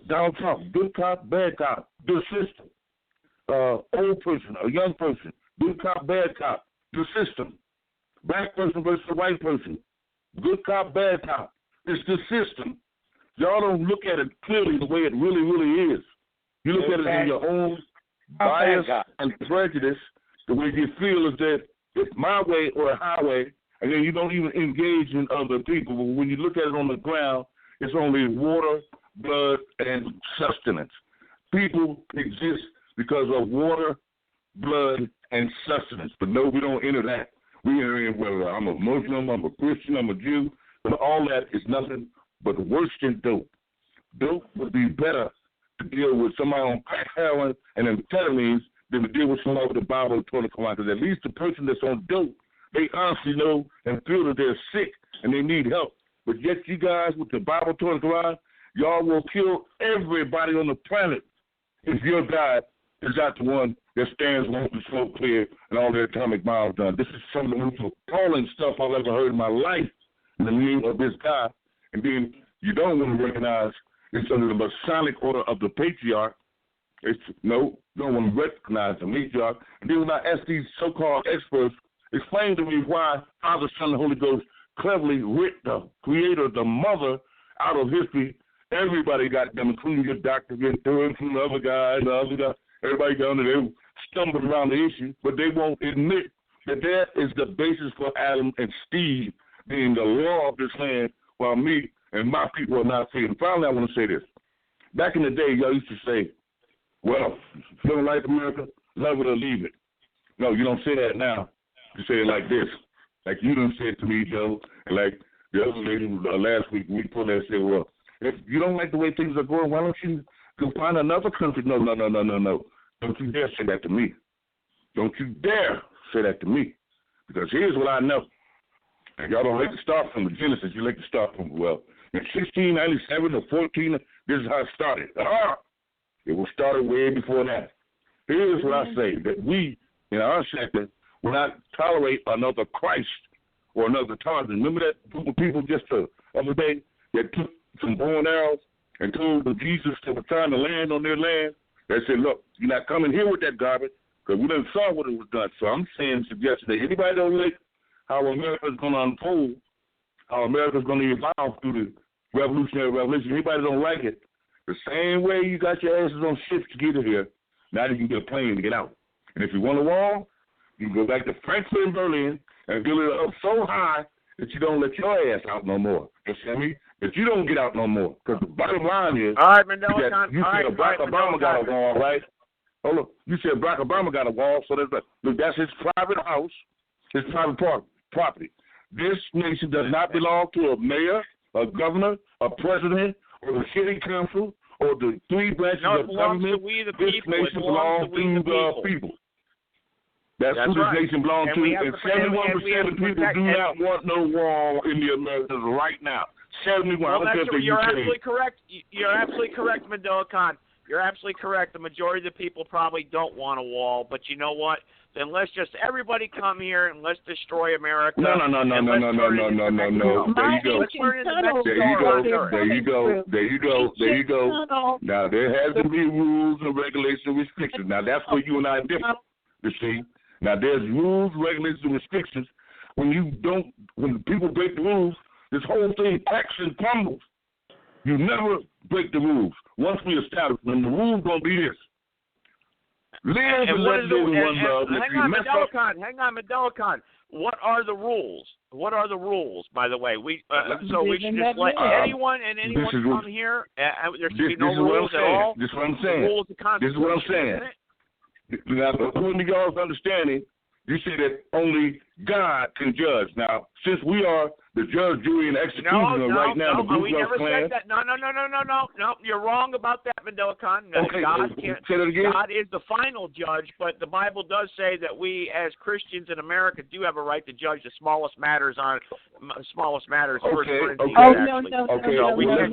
Donald Trump, good cop, bad cop, the system. Old person, a young person, good cop, bad cop, the system. Black person versus a white person, good cop, bad cop, it's the system. Y'all don't look at it clearly the way it really, really is. You look at it in your own bias and prejudice, the way you feel is that it's my way or a highway, and then you don't even engage in other people. But when you look at it on the ground, it's only water, blood, and sustenance. People exist because of water, blood, and sustenance. But no, we don't enter that. We enter in whether I'm a Muslim, I'm a Christian, I'm a Jew, but all that is nothing but worse than dope. Dope would be better to deal with somebody on crack, heroin, and amphetamines than to deal with somebody with the Bible and Torah Quran. Because at least the person that's on dope, they honestly know and feel that they're sick and they need help. But yet you guys with the Bible, Torah, Quran, y'all will kill everybody on the planet if your God is not the one that stands with the smoke clear and all the atomic bombs done. This is some of the most appalling stuff I've ever heard in my life in the name of this God. And then you don't want to recognize it's under the Masonic order of the patriarch. Don't want to recognize the matriarch. And then when I ask these so-called experts, explain to me why Father, Son, and Holy Ghost cleverly ripped the creator, the mother, out of history. Everybody got them, including your doctor, including the other guy, the other guy. Everybody got them. They stumbled around the issue, but they won't admit that that is the basis for Adam and Steve being the law of this land, while me and my people are not free. And finally, I want to say this. Back in the day, y'all used to say, well, if you don't like America, love it or leave it. No, you don't say that now. You say it like this. Like you done said to me, Joe, and like the other lady last week, we put there and said, well, if you don't like the way things are going, why don't you go find another country? No. Don't you dare say that to me. Don't you dare say that to me. Because here's what I know. And y'all don't like to start from the Genesis. You like to start from, well, in 1697 or 14, this is how it started. It was started way before that. Here's what I say, that we, in our sector, will not tolerate another Christ or another Tarzan. Remember that group of people just the other day that took some bow and arrows and told the Jesus that were trying to land on their land? They said, look, you're not coming here with that garbage because we done saw what it was done. So I'm suggesting that anybody don't like how America is going to unfold, how America is going to evolve through the revolutionary revolution, anybody don't like it, the same way you got your asses on ships to get here, now you can get a plane to get out. And if you want a wall, you can go back to Frankfurt and Berlin and build it up so high that you don't let your ass out no more. You see me? That you don't get out no more. Because the bottom line is, all right, Mandela, that you said Barack Obama got a wall, right? Hold on. You said Barack Obama got a wall, so that's his private house, his private property. This nation does not belong to a mayor, a governor, a president, or the city council, or the three branches of government. This nation belongs to the people. That's who this nation belongs to. And 71% of people do not want no wall in the Americas right now. 71. Well, you're absolutely correct. You're absolutely correct, Mandela Khan. You're absolutely correct. The majority of the people probably don't want a wall, but you know what? Then let's just everybody come here and let's destroy America. No. There you go. Now there has to be rules and regulations and restrictions. Now that's where you and I differ. You see. Now there's rules, regulations, and restrictions. When people break the rules, this whole thing cracks and crumbles. You never break the rules. Once we establish them, the rules gonna be this. Live and let live in one love. Hang on, Mandela Khan. What are the rules? By the way, so we should just let anyone come here. There should be no rules at all. This is what I'm saying. This is what I'm saying. Now, according to y'all's understanding, you say that only God can judge. Now, since we are the judge, jury, and executioner right now, the we never said that. No. You're wrong about that, Mandela Khan. Okay, God can't. Say that again. God is the final judge, but the Bible does say that we, as Christians in America, do have a right to judge the smallest matters. Okay. So let's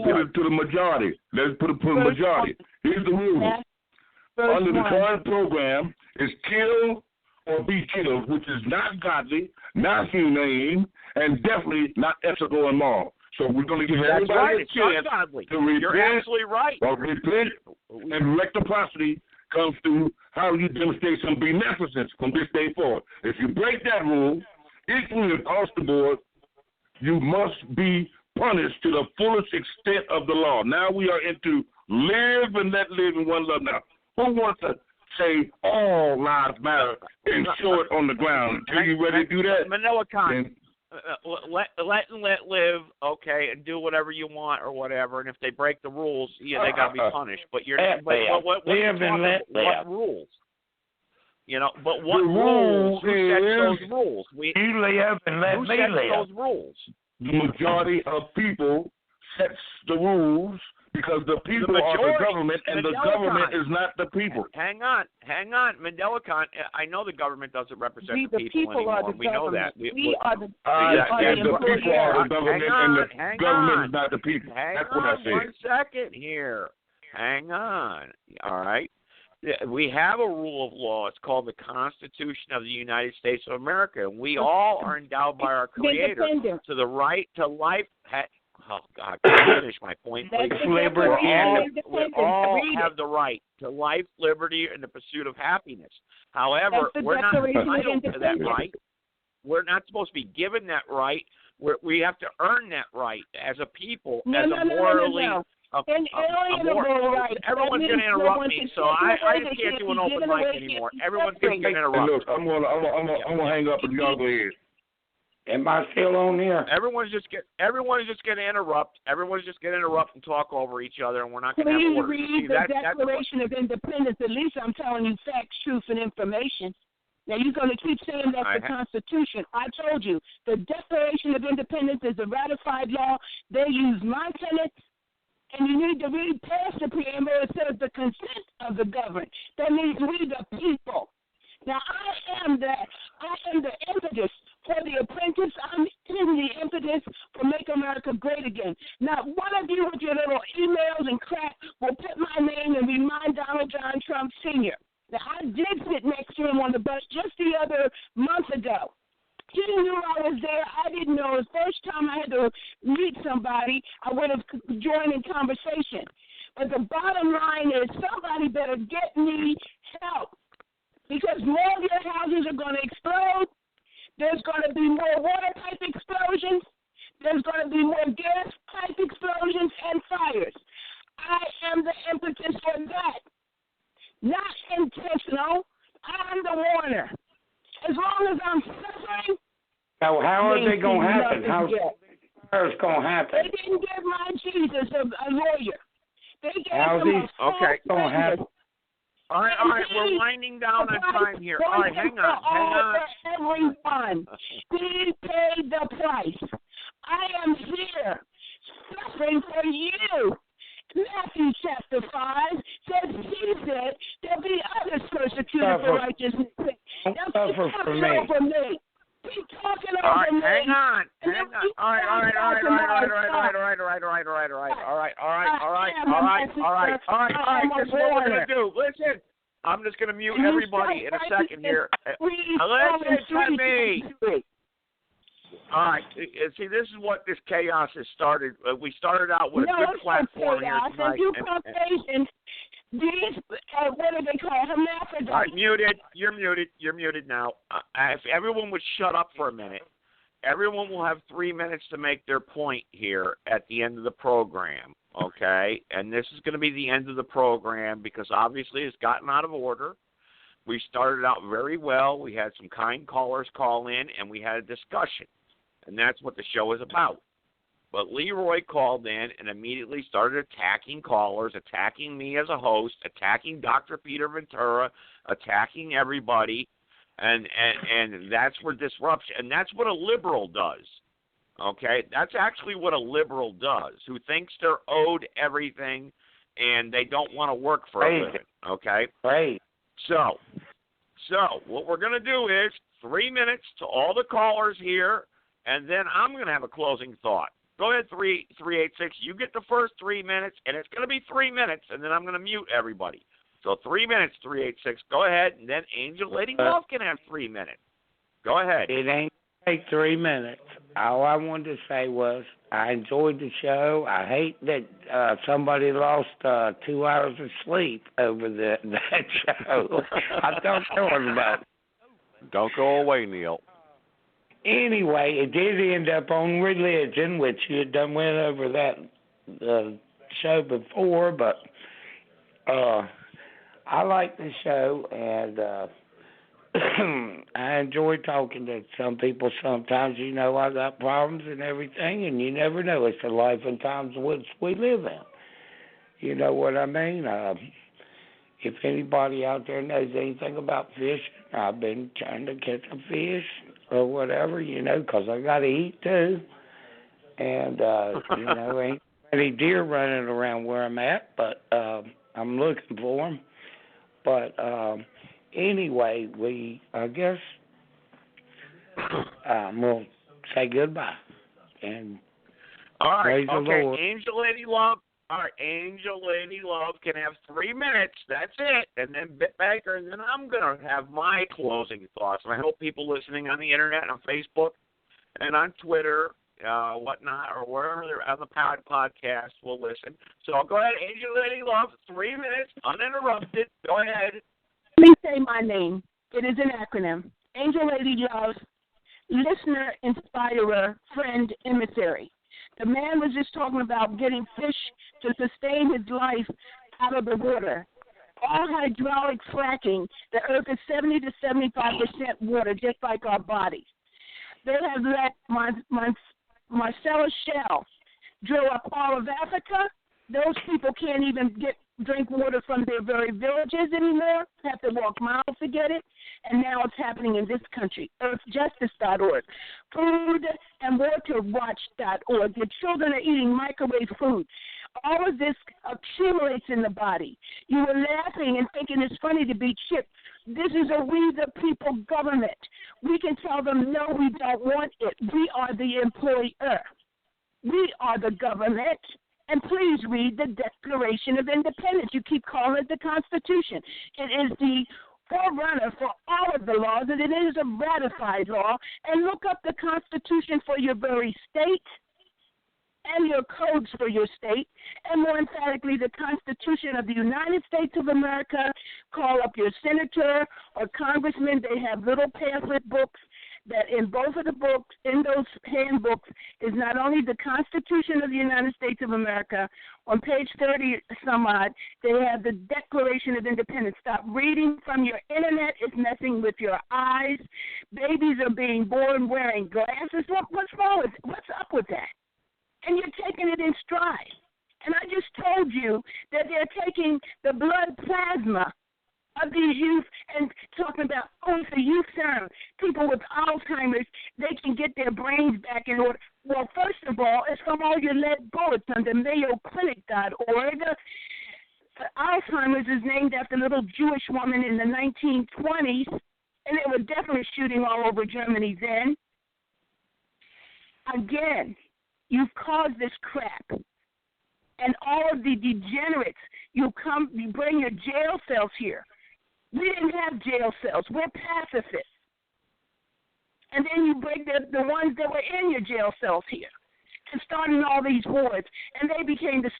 put it to the majority. Let's put it to the majority. Here's the rule. Under the current program, is kill or be killed, which is not godly, not humane, and definitely not ethical and moral. So we're going to give everybody a chance to repent. You're absolutely right. Repent and reciprocity comes through how you demonstrate some beneficence from this day forward. If you break that rule, equally across the board, you must be punished to the fullest extent of the law. Now we are into live and let live in one love. Now, who wants to say all lives matter and show it on the ground? Are you ready to do that? Manila Khan, let live, okay, and do whatever you want or whatever. And if they break the rules, they got to be punished. But what rules? But what rules? Who sets those rules? You live and let me live. Who sets those rules? The majority of people sets the rules. Because the people are the government, and the government is not the people. Hang on, Mandela Khan. I know the government doesn't represent the people anymore. We know that. We are the people are the government, and the government is not the people. That's what I said. 1 second here. Hang on. All right. We have a rule of law. It's called the Constitution of the United States of America, and we all are endowed by our Creator to the right to life. Oh, God, can I finish my point, please? We all have the right to life, liberty, and the pursuit of happiness. However, we're not entitled to that right. We're not supposed to be given that right. We have to earn that right as a people, as a morally... Everyone's going to interrupt me, so I just can't do an open mic anymore. Everyone's going to interrupt. Look, I'm going to hang up and y'all go ahead. Am I still on here? Everyone's just going to interrupt. Everyone's just going to interrupt and talk over each other, and we're not going to have words. Please read the Declaration of Independence. At least I'm telling you facts, truth, and information. Now, you're going to keep saying that's the Constitution. I told you, the Declaration of Independence is a ratified law. They use my tenets, and you need to read past the preamble. It says the consent of the governed. That means we, the people. Now, I am the impetus for the apprentice. I'm in the impetus for Make America Great Again. Now, one of you with your little emails and crap will put my name and remind Donald John Trump Sr. Now, I did sit next to him on the bus just the other month ago. He knew I was there. I didn't know. The first time I had to meet somebody, I would have joined in conversation. But the bottom line is somebody better get me help. Because more of your houses are going to explode. There's going to be more water pipe explosions. There's going to be more gas pipe explosions and fires. I am the impetus for that. Not intentional. I'm the warner. As long as I'm suffering. So how are they going to happen? How's it going to happen? They didn't give my Jesus a lawyer. They gave how's him okay, going to happen? All right, we're winding down on time here. All right, hang on. Everyone, he paid the price. I am here, suffering for you. Matthew chapter 5 says he said there'll be others persecuted for righteousness. Suffer for me. Keep talking over me. Hang on. All right. right. This is what we're going to do. Listen, I'm just going to mute everybody in a second here. Listen to me. All right. See, this is what this chaos has started. We started out with a good platform here tonight. And you Caucasians, these, what do they call hermaphrodites? All right, muted. You're muted. You're muted now. If everyone would shut up for a minute, everyone will have 3 minutes to make their point here at the end of the program, okay? And this is going to be the end of the program because obviously it's gotten out of order. We started out very well. We had some kind callers call in, and we had a discussion. And that's what the show is about. But Leroy called in and immediately started attacking callers, attacking me as a host, attacking Dr. Peter Ventura, attacking everybody, and that's where disruption, and that's what a liberal does, okay? That's actually what a liberal does, who thinks they're owed everything and they don't want to work for a living, okay? Right. So what we're going to do is 3 minutes to all the callers here, and then I'm going to have a closing thought. Go ahead, 386. You get the first 3 minutes, and it's going to be 3 minutes, and then I'm going to mute everybody. So 3 minutes, 386. Go ahead, and then Angel Lady Love can have 3 minutes. Go ahead. It ain't take 3 minutes. All I wanted to say was I enjoyed the show. I hate that somebody lost 2 hours of sleep over that show. I don't know about it. Don't go away, Neil. Anyway, it did end up on religion, which you had done went over that show before, but I like the show, and I enjoy talking to some people sometimes. You know, I got problems and everything, and you never know. It's the life and times which we live in. You know what I mean? If anybody out there knows anything about fishing, I've been trying to catch a fish or whatever, you know, 'cause I got to eat too. And, you know, ain't any deer running around where I'm at, but I'm looking for them. But anyway, I guess we'll say goodbye. And all right, praise the okay, Lord. Angel Lady Love. All right, Angel Lady Love can have 3 minutes. That's it. And then Bitbanker, and then I'm going to have my closing thoughts. And I hope people listening on the Internet, on Facebook, and on Twitter, whatnot, or wherever they're on the podcast will listen. So go ahead, Angel Lady Love, 3 minutes, uninterrupted. Go ahead. Let me say my name. It is an acronym. Angel Lady Love, listener, inspirer, friend, emissary. The man was just talking about getting fish to sustain his life out of the water. All hydraulic fracking, the earth is 70 to 75% water, just like our bodies. They have let Marcellus Shell drill up all of Africa. Those people can't even drink water from their very villages anymore, have to walk miles to get it, and now it's happening in this country. EarthJustice.org, FoodAndWaterWatch.org. The children are eating microwave food. All of this accumulates in the body. You were laughing and thinking it's funny to be chipped. This is a we the people government. We can tell them, no, we don't want it. We are the employer. We are the government. And please read the Declaration of Independence. You keep calling it the Constitution. It is the forerunner for all of the laws, and it is a ratified law. And look up the Constitution for your very state and your codes for your state, and more emphatically, the Constitution of the United States of America. Call up your senator or congressman. They have little pamphlet books that in both of the books, in those handbooks, is not only the Constitution of the United States of America, on page 30 some odd, they have the Declaration of Independence. Stop reading from your internet. It's messing with your eyes. Babies are being born wearing glasses. What's wrong with it? What's up with that? And you're taking it in stride. And I just told you that they're taking the blood plasma of these youth and talking about, oh, it's a youth serum. People with Alzheimer's, they can get their brains back in order. Well, first of all, it's from all your lead bullets under MayoClinic.org. Alzheimer's is named after a little Jewish woman in the 1920s, and they were definitely shooting all over Germany then. Again, you've caused this crap. and all of the degenerates. You bring your jail cells here. We didn't have jail cells. We're pacifists. And then you bring the ones that were in your jail cells here and starting all these wars. And they became the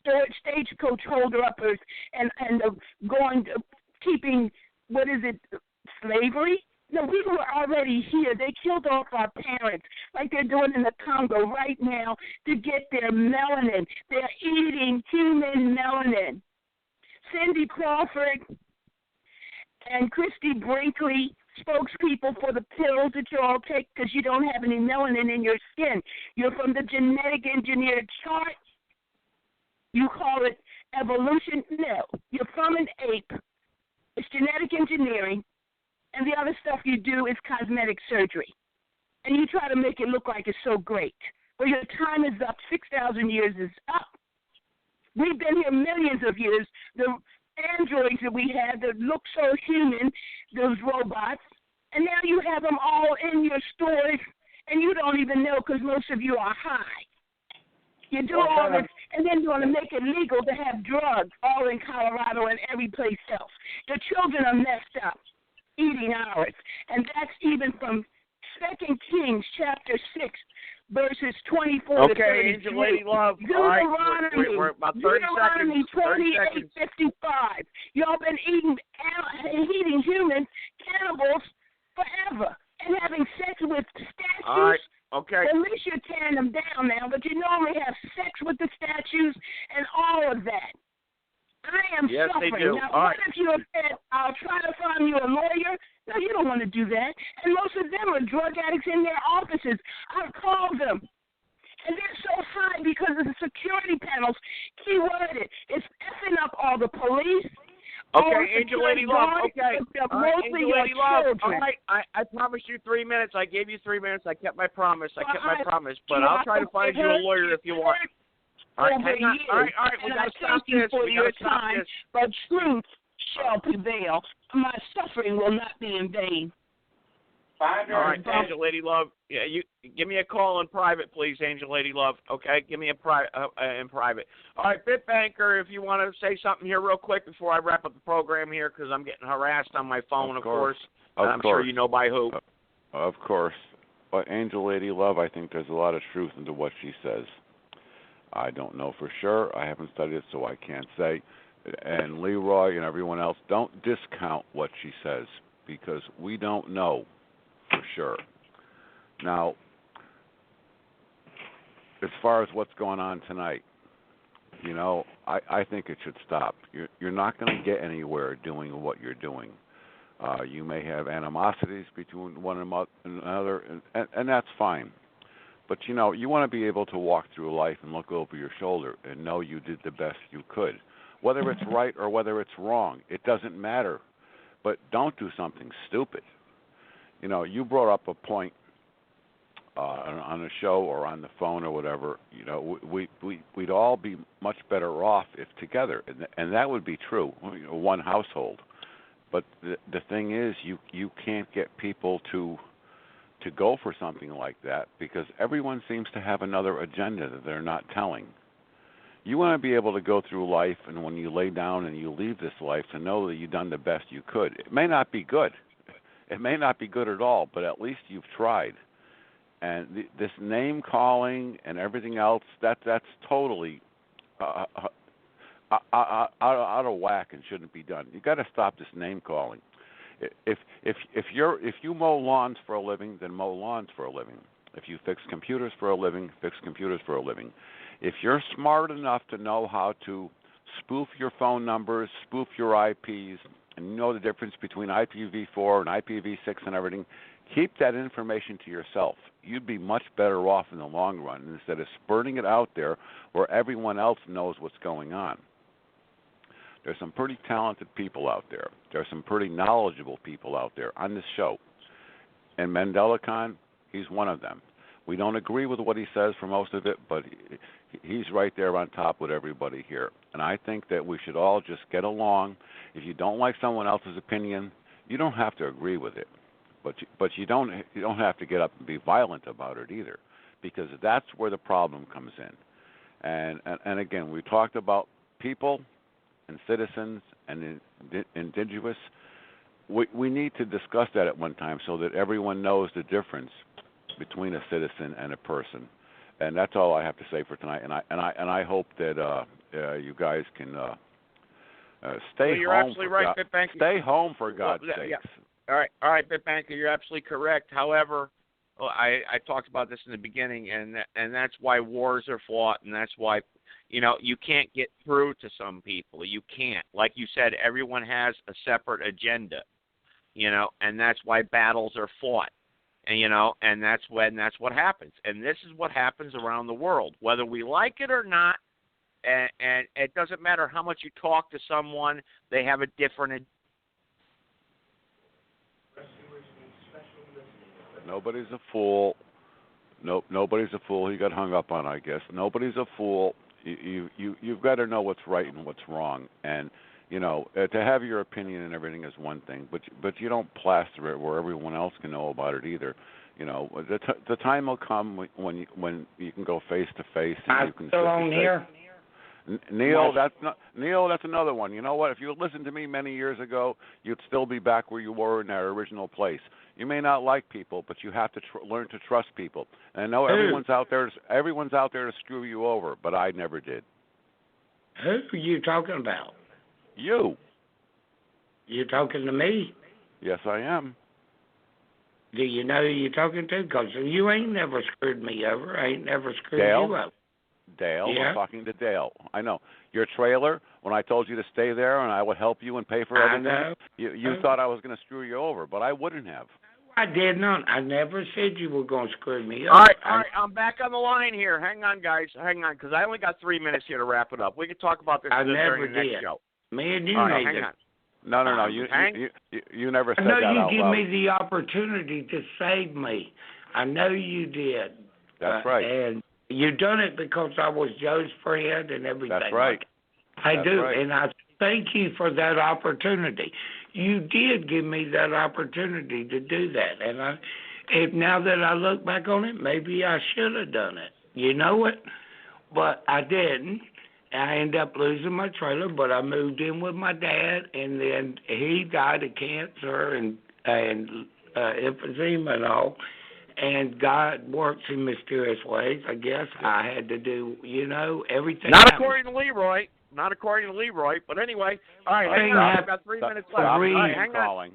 stagecoach holder-uppers and keeping, slavery? No, we were already here. They killed off our parents like they're doing in the Congo right now to get their melanin. They're eating human melanin. Cindy Crawford and Christy Brinkley, spokespeople for the pills that you all take because you don't have any melanin in your skin. You're from the genetic engineered chart. You call it evolution. No, you're from an ape. It's genetic engineering. And the other stuff you do is cosmetic surgery. And you try to make it look like it's so great. Well, your time is up. 6,000 years is up. We've been here millions of years. The androids that we had that look so human, those robots, and now you have them all in your stores, and you don't even know because most of you are high. You do all this, and then you want to make it legal to have drugs all in Colorado and every place else. The children are messed up, eating ours, and that's even from 2 Kings chapter 6, verses 24 to 33. Okay, Angel Lady Love. All right, we're about 30 Deuteronomy seconds. 28:55. Y'all been eating humans, cannibals, forever, and having sex with statues. All right, okay. At least you're tearing them down now, but you normally have sex with the statues and all of that. I am suffering. They do. Now, all what right. if you have said, I'll try to find you a lawyer? No, you don't want to do that. And most of them are drug addicts in their offices. I've called them. And they're so high because of the security panels. Keyworded. It's effing up all the police. Okay, Angel Lady Love. Okay. All right, mostly Angel Lady your Love. children. All right, I promised you 3 minutes. I gave you 3 minutes. I kept my promise. But you I'll try to find you a lawyer if you want. All right, hang on. All right. We got to stop this. We got to stop this. But truth shall prevail. My suffering will not be in vain. All right, Angel Lady Love. Yeah, you give me a call in private, please, Angel Lady Love. Okay, give me a in private. All right, Bitbanker, if you want to say something here real quick before I wrap up the program here, because I'm getting harassed on my phone, of course. I'm sure you know by who. Of course. But Angel Lady Love, I think there's a lot of truth into what she says. I don't know for sure. I haven't studied it, so I can't say. And Leroy and everyone else, don't discount what she says because we don't know for sure. Now, as far as what's going on tonight, I think it should stop. You're not going to get anywhere doing what you're doing. You may have animosities between one another, and that's fine. But, you want to be able to walk through life and look over your shoulder and know you did the best you could. Whether it's right or whether it's wrong, it doesn't matter. But don't do something stupid. You brought up a point on the show or on the phone or whatever. We'd all be much better off if together, and that would be true, one household. But the thing is, you can't get people to go for something like that because everyone seems to have another agenda that they're not telling. You want to be able to go through life, and when you lay down and you leave this life, to know that you've done the best you could. It may not be good. It may not be good at all, but at least you've tried. And this name calling and everything else, that's totally out of whack and shouldn't be done. You got to stop this name calling. If you mow lawns for a living, then mow lawns for a living. If you fix computers for a living, fix computers for a living. If you're smart enough to know how to spoof your phone numbers, spoof your IPs, and you know the difference between IPv4 and IPv6 and everything, keep that information to yourself. You'd be much better off in the long run instead of spurting it out there where everyone else knows what's going on. There's some pretty talented people out there. There's some pretty knowledgeable people out there on this show. And Mendelicon, he's one of them. We don't agree with what he says for most of it, but he's right there on top with everybody here. And I think that we should all just get along. If you don't like someone else's opinion, you don't have to agree with it. But you don't have to get up and be violent about it either, because that's where the problem comes in. And again, we talked about people and citizens and indigenous. We need to discuss that at one time so that everyone knows the difference between a citizen and a person. And that's all I have to say for tonight. And I hope that you guys can stay well, you're home. Absolutely right, Bitbanker. Stay home for God's sakes. Yeah. All right, Bitbanker, you're absolutely correct. However, I talked about this in the beginning, and that's why wars are fought, and that's why you can't get through to some people. You can't. Like you said, everyone has a separate agenda, and that's why battles are fought. And that's what happens. And this is what happens around the world, whether we like it or not. And it doesn't matter how much you talk to someone; they have a different. Nobody's a fool. Nobody's a fool. He got hung up on, I guess. Nobody's a fool. You've got to know what's right and what's wrong. And to have your opinion and everything is one thing, but you don't plaster it where everyone else can know about it either. The time will come when you can go face to face and you can. Still on here. Neil, that's another one. You know what? If you had listened to me many years ago, you'd still be back where you were in that original place. You may not like people, but you have to learn to trust people. And I know everyone's out there to screw you over, but I never did. Who are you talking about? You. You talking to me? Yes, I am. Do you know who you're talking to? Because you ain't never screwed me over. I ain't never screwed you over. Dale, yeah? I'm talking to Dale. I know. Your trailer, when I told you to stay there and I would help you and pay for everything, you thought I was going to screw you over, but I wouldn't have. I did not. I never said you were going to screw me up. All right, I'm back on the line here. Hang on, guys. Hang on, because I only got 3 minutes here to wrap it up. We can talk about this during the next show. Me and you hang on. No. You never said that out loud. I know you give me the opportunity to save me. I know you did. That's right. And you done it because I was Joe's friend and everything. That's right. I do, right. and I thank you for that opportunity. You did give me that opportunity to do that, and now that I look back on it, maybe I should have done it. You know what? But I didn't. I ended up losing my trailer, but I moved in with my dad, and then he died of cancer and emphysema and all. And God works in mysterious ways. I guess I had to do, everything. Not according to Leroy. Not according to Leroy. But anyway, all right, hang on. I've got 3 minutes left. All right, hang on.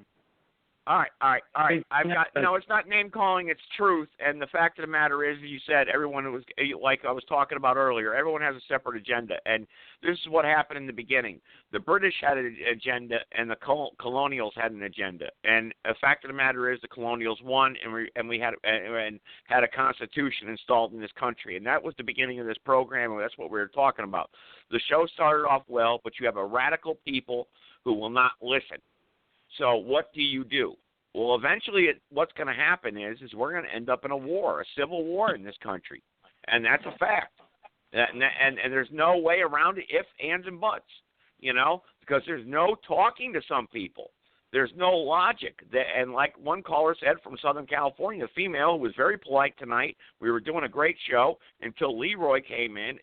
All right. I've got it's not name calling, it's truth. And the fact of the matter is, you said everyone was like I was talking about earlier. Everyone has a separate agenda, and this is what happened in the beginning. The British had an agenda, and the colonials had an agenda. And the fact of the matter is, the colonials won, and we had a constitution installed in this country, and that was the beginning of this program, and that's what we were talking about. The show started off well, but you have a radical people who will not listen. So what do? Well, eventually what's going to happen is we're going to end up in a war, a civil war in this country. And that's a fact. And there's no way around it, ifs, ands, and buts, because there's no talking to some people. There's no logic. And like one caller said from Southern California, a female who was very polite tonight, we were doing a great show until Leroy came in,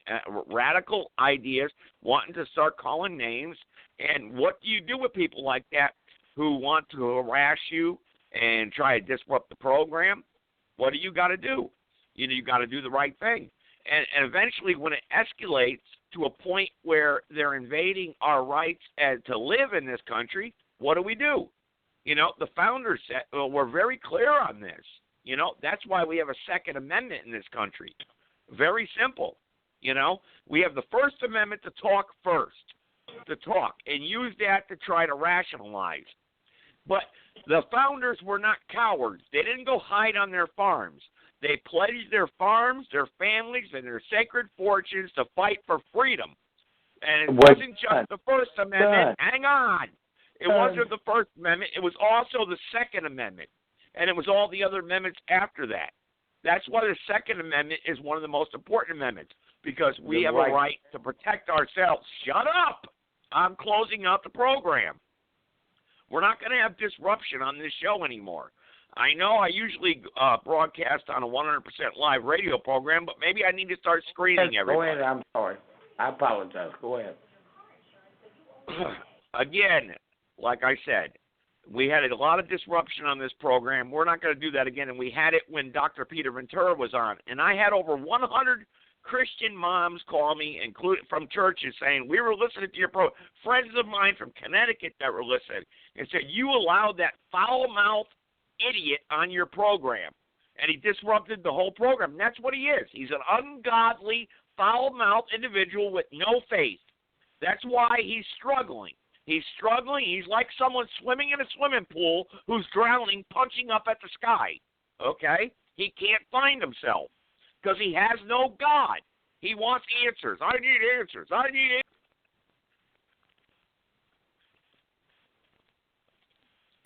radical ideas, wanting to start calling names. And what do you do with people like that who want to harass you and try to disrupt the program? What do you got to do? You got to do the right thing. And eventually when it escalates to a point where they're invading our rights to live in this country, what do? The founders were very clear on this. That's why we have a Second Amendment in this country. Very simple. We have the First Amendment to talk first, and use that to try to rationalize. But the founders were not cowards. They didn't go hide on their farms. They pledged their farms, their families, and their sacred fortunes to fight for freedom. And it wasn't just the First Amendment. Hang on. It wasn't the First Amendment. It was also the Second Amendment. And it was all the other amendments after that. That's why the Second Amendment is one of the most important amendments, because we have a right to protect ourselves. Shut up. I'm closing out the program. We're not going to have disruption on this show anymore. I know I usually broadcast on a 100% live radio program, but maybe I need to start screening everybody. Go ahead. I'm sorry. I apologize. Go ahead. Again, like I said, we had a lot of disruption on this program. We're not going to do that again, and we had it when Dr. Peter Ventura was on. And I had over 100 Christian moms call me, including from churches, saying, we were listening to your program. Friends of mine from Connecticut that were listening and said, you allowed that foul-mouthed idiot on your program. And he disrupted the whole program. And that's what he is. He's an ungodly, foul-mouthed individual with no faith. That's why he's struggling. He's struggling. He's like someone swimming in a swimming pool who's drowning, punching up at the sky. Okay? He can't find himself because he has no God. He wants answers. I need answers. I need